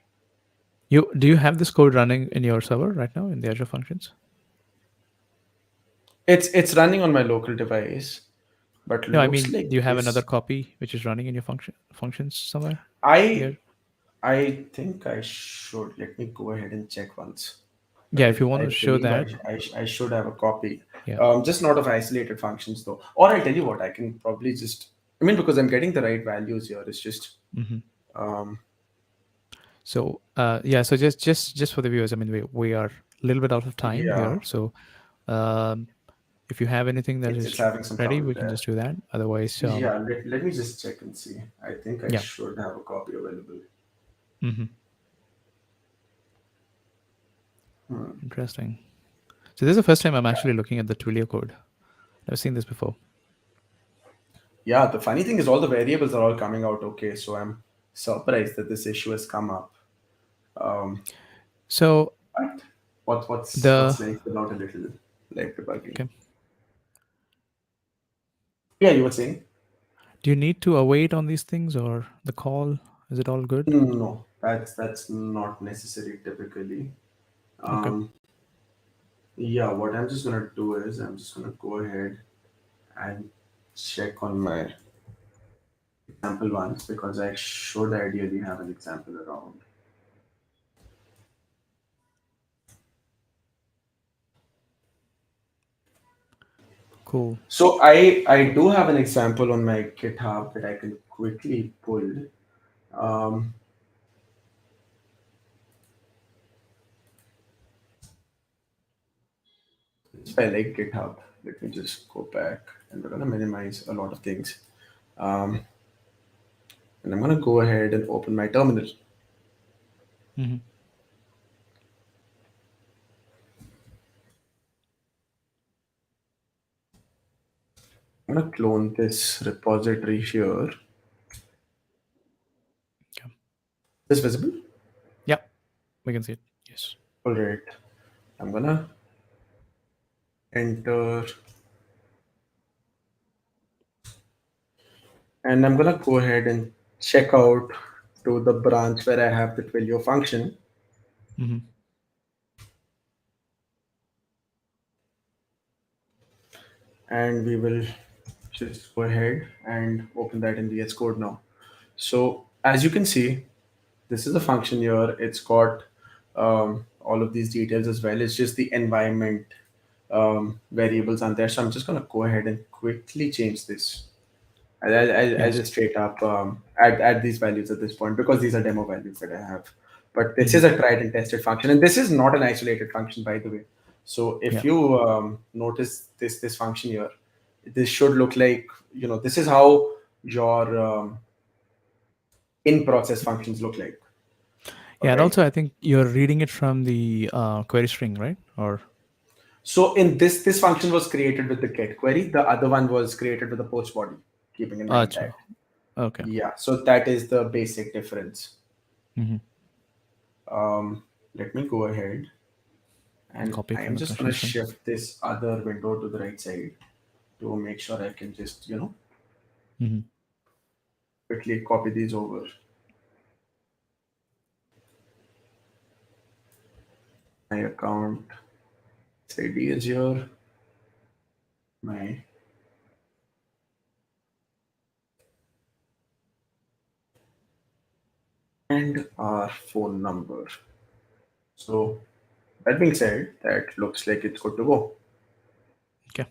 You do you have this code running in your server right now in the Azure Functions? It's running on my local device, but No, I looks mean, like do you have another this. copy which is running in your functions somewhere? I There. I think I should. Let me go ahead and check once. But Yeah, if you want I to show believe that. I should have a copy. Yeah. Just not of isolated functions though. Or I'll tell you what, I can probably just, I mean, because I'm getting the right values here, it's just, Hmm. um, So yeah, so just for the viewers, I mean, we are a little bit out of time yeah, here. So um, if you have anything that it's is having some ready, trouble we can there. just do that. Otherwise, Yeah, let me just check and see. I think I yeah. should have a copy available. Hmm. Hmm. Interesting. So this is the first time I'm actually looking at the Twilio code. I've seen this before. Yeah, the funny thing is all the variables are all coming out okay, so I'm surprised that this issue has come up. Um, So but the what's life without a little live debugging? okay. Yeah, you were saying? Do you need to await on these things or the call? Is it all good? No, that's not necessary typically. Okay. Um, yeah, what I'm just gonna do is I'm just gonna go ahead and check on my example ones because I should ideally have an example around. Cool. So I do have an example on my GitHub that I can quickly pull. Um, if I like GitHub, let me just go back and we're gonna minimize a lot of things. Um, and I'm gonna go ahead and open my terminal. Hmm. I'm gonna clone this repository here. Okay. Is this visible? Yeah, we can see it. Yes. All right. I'm gonna enter and I'm gonna go ahead and check out to the branch where I have the Twilio function, Hmm. and we will just go ahead and open that in VS Code now. So as you can see, this is a function here. It's got all of these details as well. It's just the environment variables on there. So I'm just gonna go ahead and quickly change this. I'll Yes. just straight up add these values at this point because these are demo values that I have. But this Hmm. is a tried and tested function, and this is not an isolated function, by the way. So if Yeah. you notice this function here, this should look like this is how your in process functions look like. All Yeah, and right. also I think you're reading it from the query string, right? Or So in this function was created with the get query. The other one was created with the post body, keeping in mind Acha. that. Okay. Yeah, so that is the basic difference. Mm-hmm. Let me go ahead and Copy I from am the just going to control. shift this other window to the right side to make sure I can just, Mm-hmm. quickly copy these over. My account ID is here. My and our phone number. So that being said, that looks like it's good to go. Okay.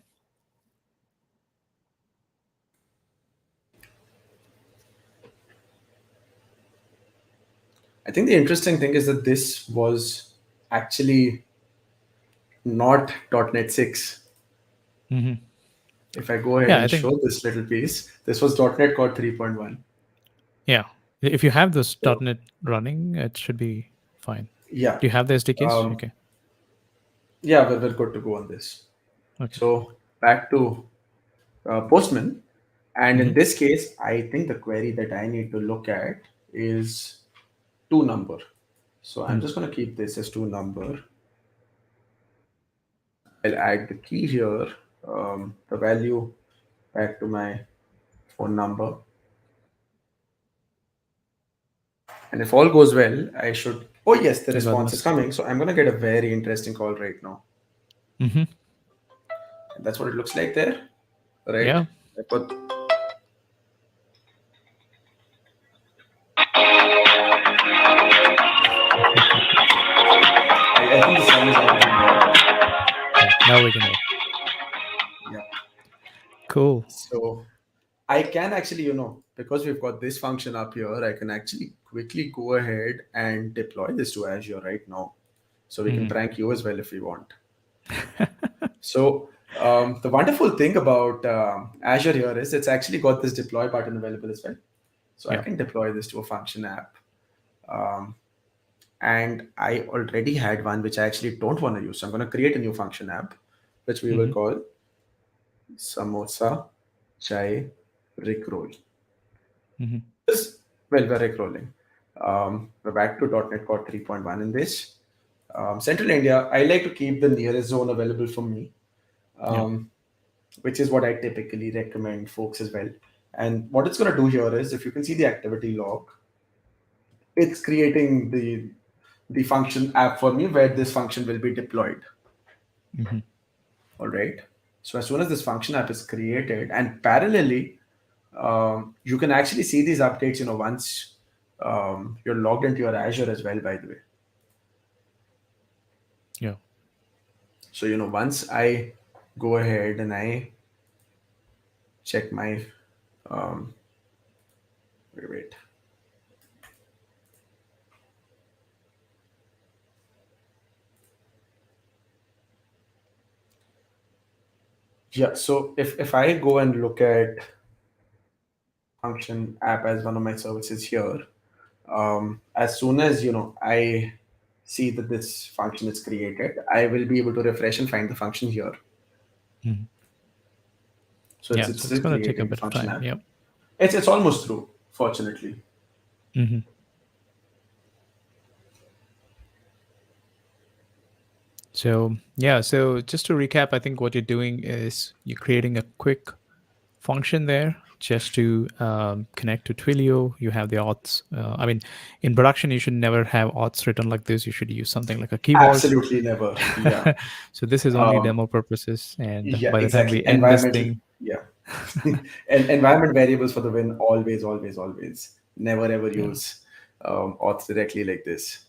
I think the interesting thing is that this was actually not .NET 6. Mm-hmm. If I go ahead Yeah, I and think, show this little piece, this was .NET Core 3.1. yeah. If you have this So .NET running, it should be fine. yeah, Do you have the SDKs? um, Okay. yeah, we're good to go on this. Okay. So back to Postman, and Mm-hmm. in this case, I think the query that I need to look at is to number. So I'm just going to keep this as to number. I'll add the key here, the value back to my phone number. And if all goes well, I should. Oh, yes, the You got response is this. coming. So I'm going to get a very interesting call right now. Mm-hmm. And that's what it looks like there, right? Yeah. I put. I think the sound is out. Yeah. Now we can hear. Yeah. Cool. So I can actually, because we've got this function up here, I can actually quickly go ahead and deploy this to Azure right now. So we can Mm-hmm. prank you as well if we want. So the wonderful thing about Azure here is it's actually got this deploy button available as well. So I Yeah. can deploy this to a function app. Um, and I already had one which I actually don't want to use. So I'm going to create a new function app, which we will Mm-hmm. call Samosa Chai Rickroll. Mm-hmm. This, well, we're Rickrolling. We're back to .NET Core 3.1 in this. Central India, I like to keep the nearest zone available for me, Yeah. which is what I typically recommend folks as well. And what it's going to do here is, if you can see the activity log, it's creating the function app for me where this function will be deployed. Mm-hmm. All right. So as soon as this function app is created, and parallelly, you can actually see these updates. Once you're logged into your Azure as well. By the way, Yeah. so once I go ahead and I check my um, wait. Yeah. So if I go and look at function app as one of my services here, as soon as I see that this function is created, I will be able to refresh and find the function here. Mm-hmm. So it's, Yeah. it's So it's still going to take a creating the bit of function time. app. Yep. It's almost through, fortunately. Mm-hmm. So yeah, so just to recap, I think what you're doing is you're creating a quick function there just to connect to Twilio. You have the auths. I mean, in production, you should never have auths written like this. You should use something like a key vault. Absolutely never. Yeah. So this is only Um, demo purposes, and yeah, by the time exactly. we end this Environmental. thing, Yeah. And environment variables for the win. Always, always, always. Never ever yeah, use auth directly like this.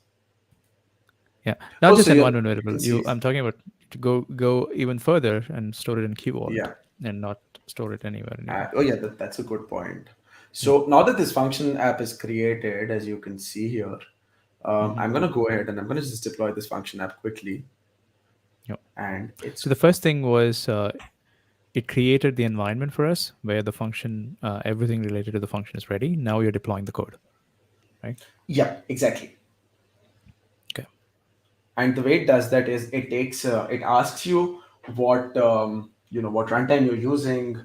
yeah, not Oh, just so environment you variable. can see. I'm talking about to go even further and store it in key vault Yeah. and not store it anywhere anymore. Oh, yeah. That's a good point. Yeah. So now that this function app is created, as you can see here, Mm-hmm. I'm going to go ahead and I'm going to just deploy this function app quickly. Yeah. And it's So the first thing was it created the environment for us where the function, everything related to the function is ready. Now you're deploying the code, right? yeah, exactly. Okay. And the way it does that is it asks you what what runtime you're using,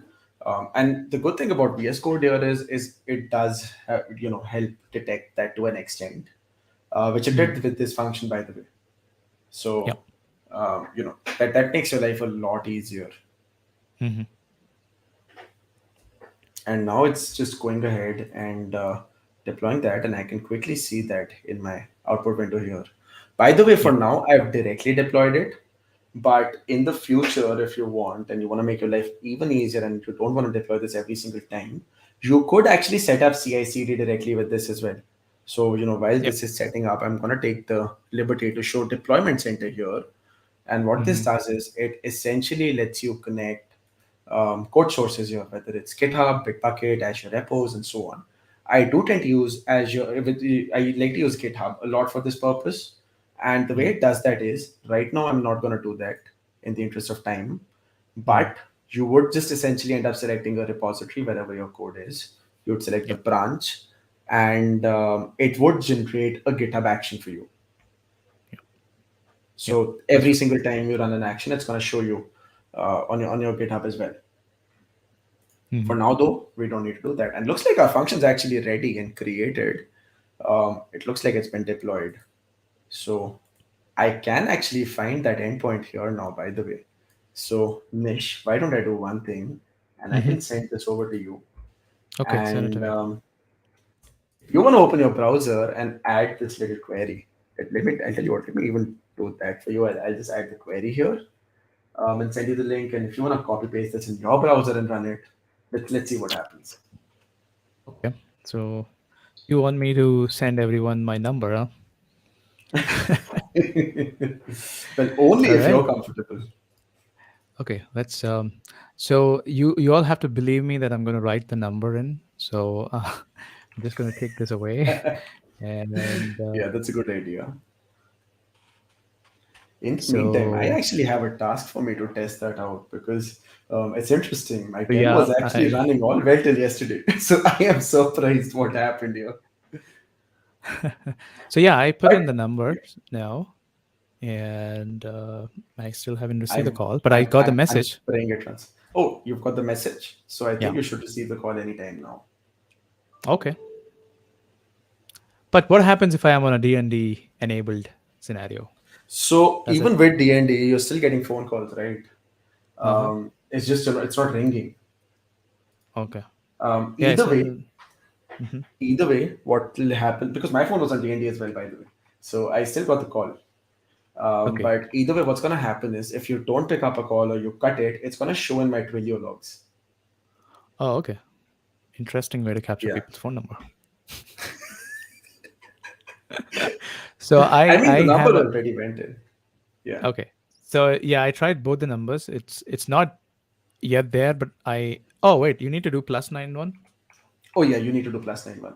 and the good thing about VS Code here is it does help detect that to an extent, which it did with this function, by the way. Yeah. So that makes your life a lot easier. Hmm. And now it's just going ahead and deploying that, and I can quickly see that in my output window here. By the way, for Yeah. now I've directly deployed it, but in the future, if you want and you want to make your life even easier and you don't want to deploy this every single time, you could actually set up CI/CD directly with this as well. So while Yep. this is setting up, I'm going to take the liberty to show deployment center here. And what this Hmm. does is it essentially lets you connect code sources here, whether it's GitHub, Bitbucket, Azure repos, and so on. I do tend to use Azure. I like to use GitHub a lot for this purpose. And the way it does that is, right now I'm not going to do that in the interest of time, but you would just essentially end up selecting a repository wherever your code is. You would select the Yep. branch, and it would generate a GitHub action for you. Yep. Yep. So That's every good. single time you run an action, it's going to show you on your GitHub as well. Hmm. For now, though, we don't need to do that. And looks like our function's actually ready and created. It looks like it's been deployed. So I can actually find that endpoint here now, by the way. So Nish, why don't I do one thing, and I Hmm. can send this over to you. Okay, send it to And me. if you want to open your browser and add this little query, I'll tell you what, let me even do that for you. I'll just add the query here, and send you the link. And if you want to copy paste this in your browser and run it, let's see what happens. Okay. So you want me to send everyone my number, huh? Well, only All if right. you're comfortable. Okay. Let's. So you all have to believe me that I'm going to write the number in. So I'm just going to take this away, and Yeah, that's a good idea. In the meantime, I so actually have a task for me to test that out because it's interesting. My demo yeah, was actually I. running all well till yesterday. So I am surprised what happened here. So yeah, I put But in the yeah, numbers now, and I still haven't received the I'm call, but I I'm got the I'm I'm message. spraying it once. Oh, you've got the message. So I think Yeah. you should receive the call anytime now. Okay. But what happens if I am on a D&D enabled scenario? So Does it? even with DND, you're still getting phone calls, right? Uh-huh. It's just it's not ringing. Okay. Yeah, Either way, mhm. what will happen, because my phone was on DND as well, by the way. So I still got the call. Okay. But either way, what's going to happen is if you don't pick up a call or you cut it, it's going to show in my Twilio logs. Oh, okay. Interesting way to capture Yeah. people's phone number. So I mean, the I number have a already went in. Yeah. okay. So yeah, I tried both the numbers. It's not yet there, but I oh wait, you need to do +91. Oh, yeah, you need to do +91.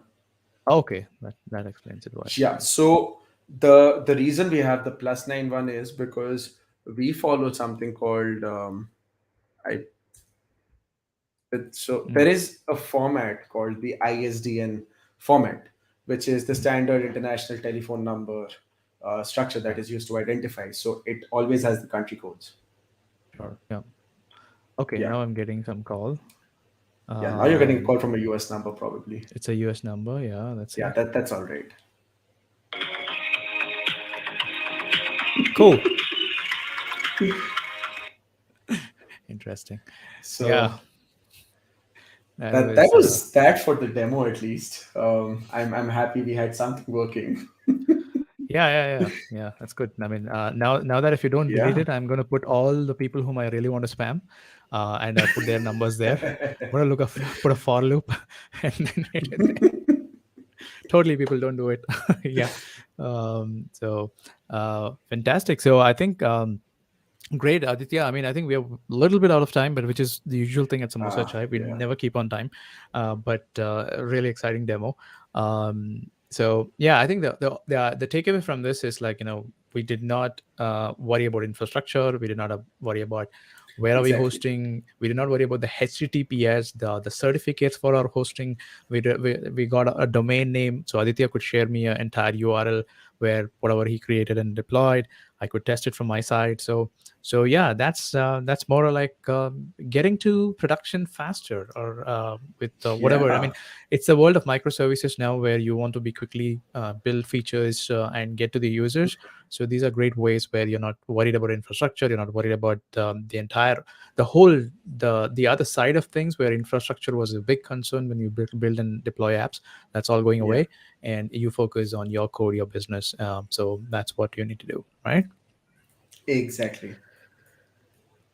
Okay, that explains it why. Yeah. So the reason we have the +91 is because we follow something called I. So Mm, there is a format called the ISDN format, which is the mm, standard international telephone number structure that yeah, is used to identify. So it always has the country codes. sure. Yeah. Okay, Yeah. now I'm getting some call. Yeah, now you're getting a Um, call from a US number probably. it's a US number. Yeah, let's Yeah, see. that's all right. Cool. Interesting. Yeah, So that that was was that for the demo at least. I'm happy we had something working. yeah. That's good. I mean, now that if you don't delete Yeah. it, I'm going to put all the people whom I really want to spam, and put their numbers there. I'm going to put a for loop, and then hit it there. Totally, people don't do it. Yeah. So fantastic. So I think great, Aditya. I mean, I think we are a little bit out of time, but which is the usual thing at Samosa Chai. We Yeah. never keep on time, but a really exciting demo. So yeah, I think the takeaway from this is like we did not worry about infrastructure. We did not worry about where are we Exactly. hosting. We did not worry about the HTTPS, the certificates for our hosting. We got a domain name, so Aditya could share me an entire URL where whatever he created and deployed, I could test it from my side. So yeah, that's more like getting to production faster, or with whatever. I Yeah, mean, it's the world of microservices now, where you want to be quickly build features and get to the users. So these are great ways where you're not worried about infrastructure, you're not worried about the whole the other side of things, where infrastructure was a big concern when you build and deploy apps. That's all going yeah, away, and you focus on your core, your business. So that's what you need to do, right? exactly.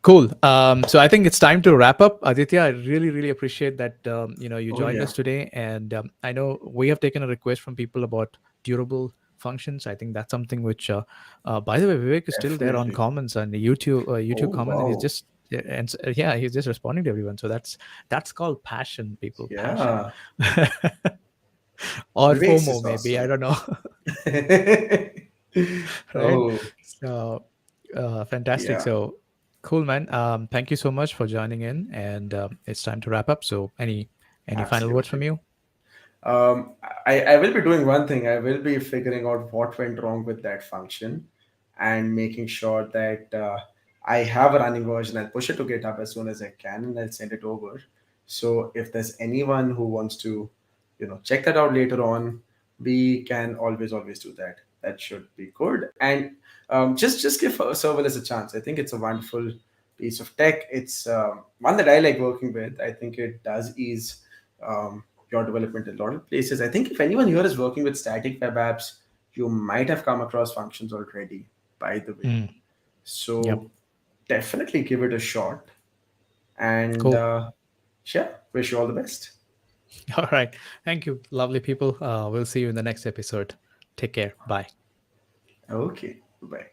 Cool. So I think it's time to wrap up. Aditya, I really, really appreciate that you Oh joined yeah, us today, and I know we have taken a request from people about durable functions. I think that's something which, by the way, Vivek is still there on definitely. comments and YouTube Oh comments, and he's wow, just yeah, yeah, he's just responding to everyone. So that's called passion, people, passion, yeah. or Vivek's FOMO is maybe. I awesome. don't know, right? Oh So fantastic. yeah, So cool, man. Thank you so much for joining in, and it's time to wrap up. So any final words from absolutely. you? I will be doing one thing. I will be figuring out what went wrong with that function and making sure that I have a running version. I'll push it to GitHub as soon as I can and I'll send it over. So if there's anyone who wants to, check that out later on, we can always do that. That should be good. And just give serverless a chance. I think it's a wonderful piece of tech. It's one that I like working with. I think it does ease your development in a lot of places. I think if anyone here is working with static web apps, you might have come across functions already, by the way. Mm, yep. So definitely give it a shot. And Cool. yeah, wish you all the best. All right. Thank you, lovely people. We'll see you in the next episode. Take care. Bye. Okay, bye.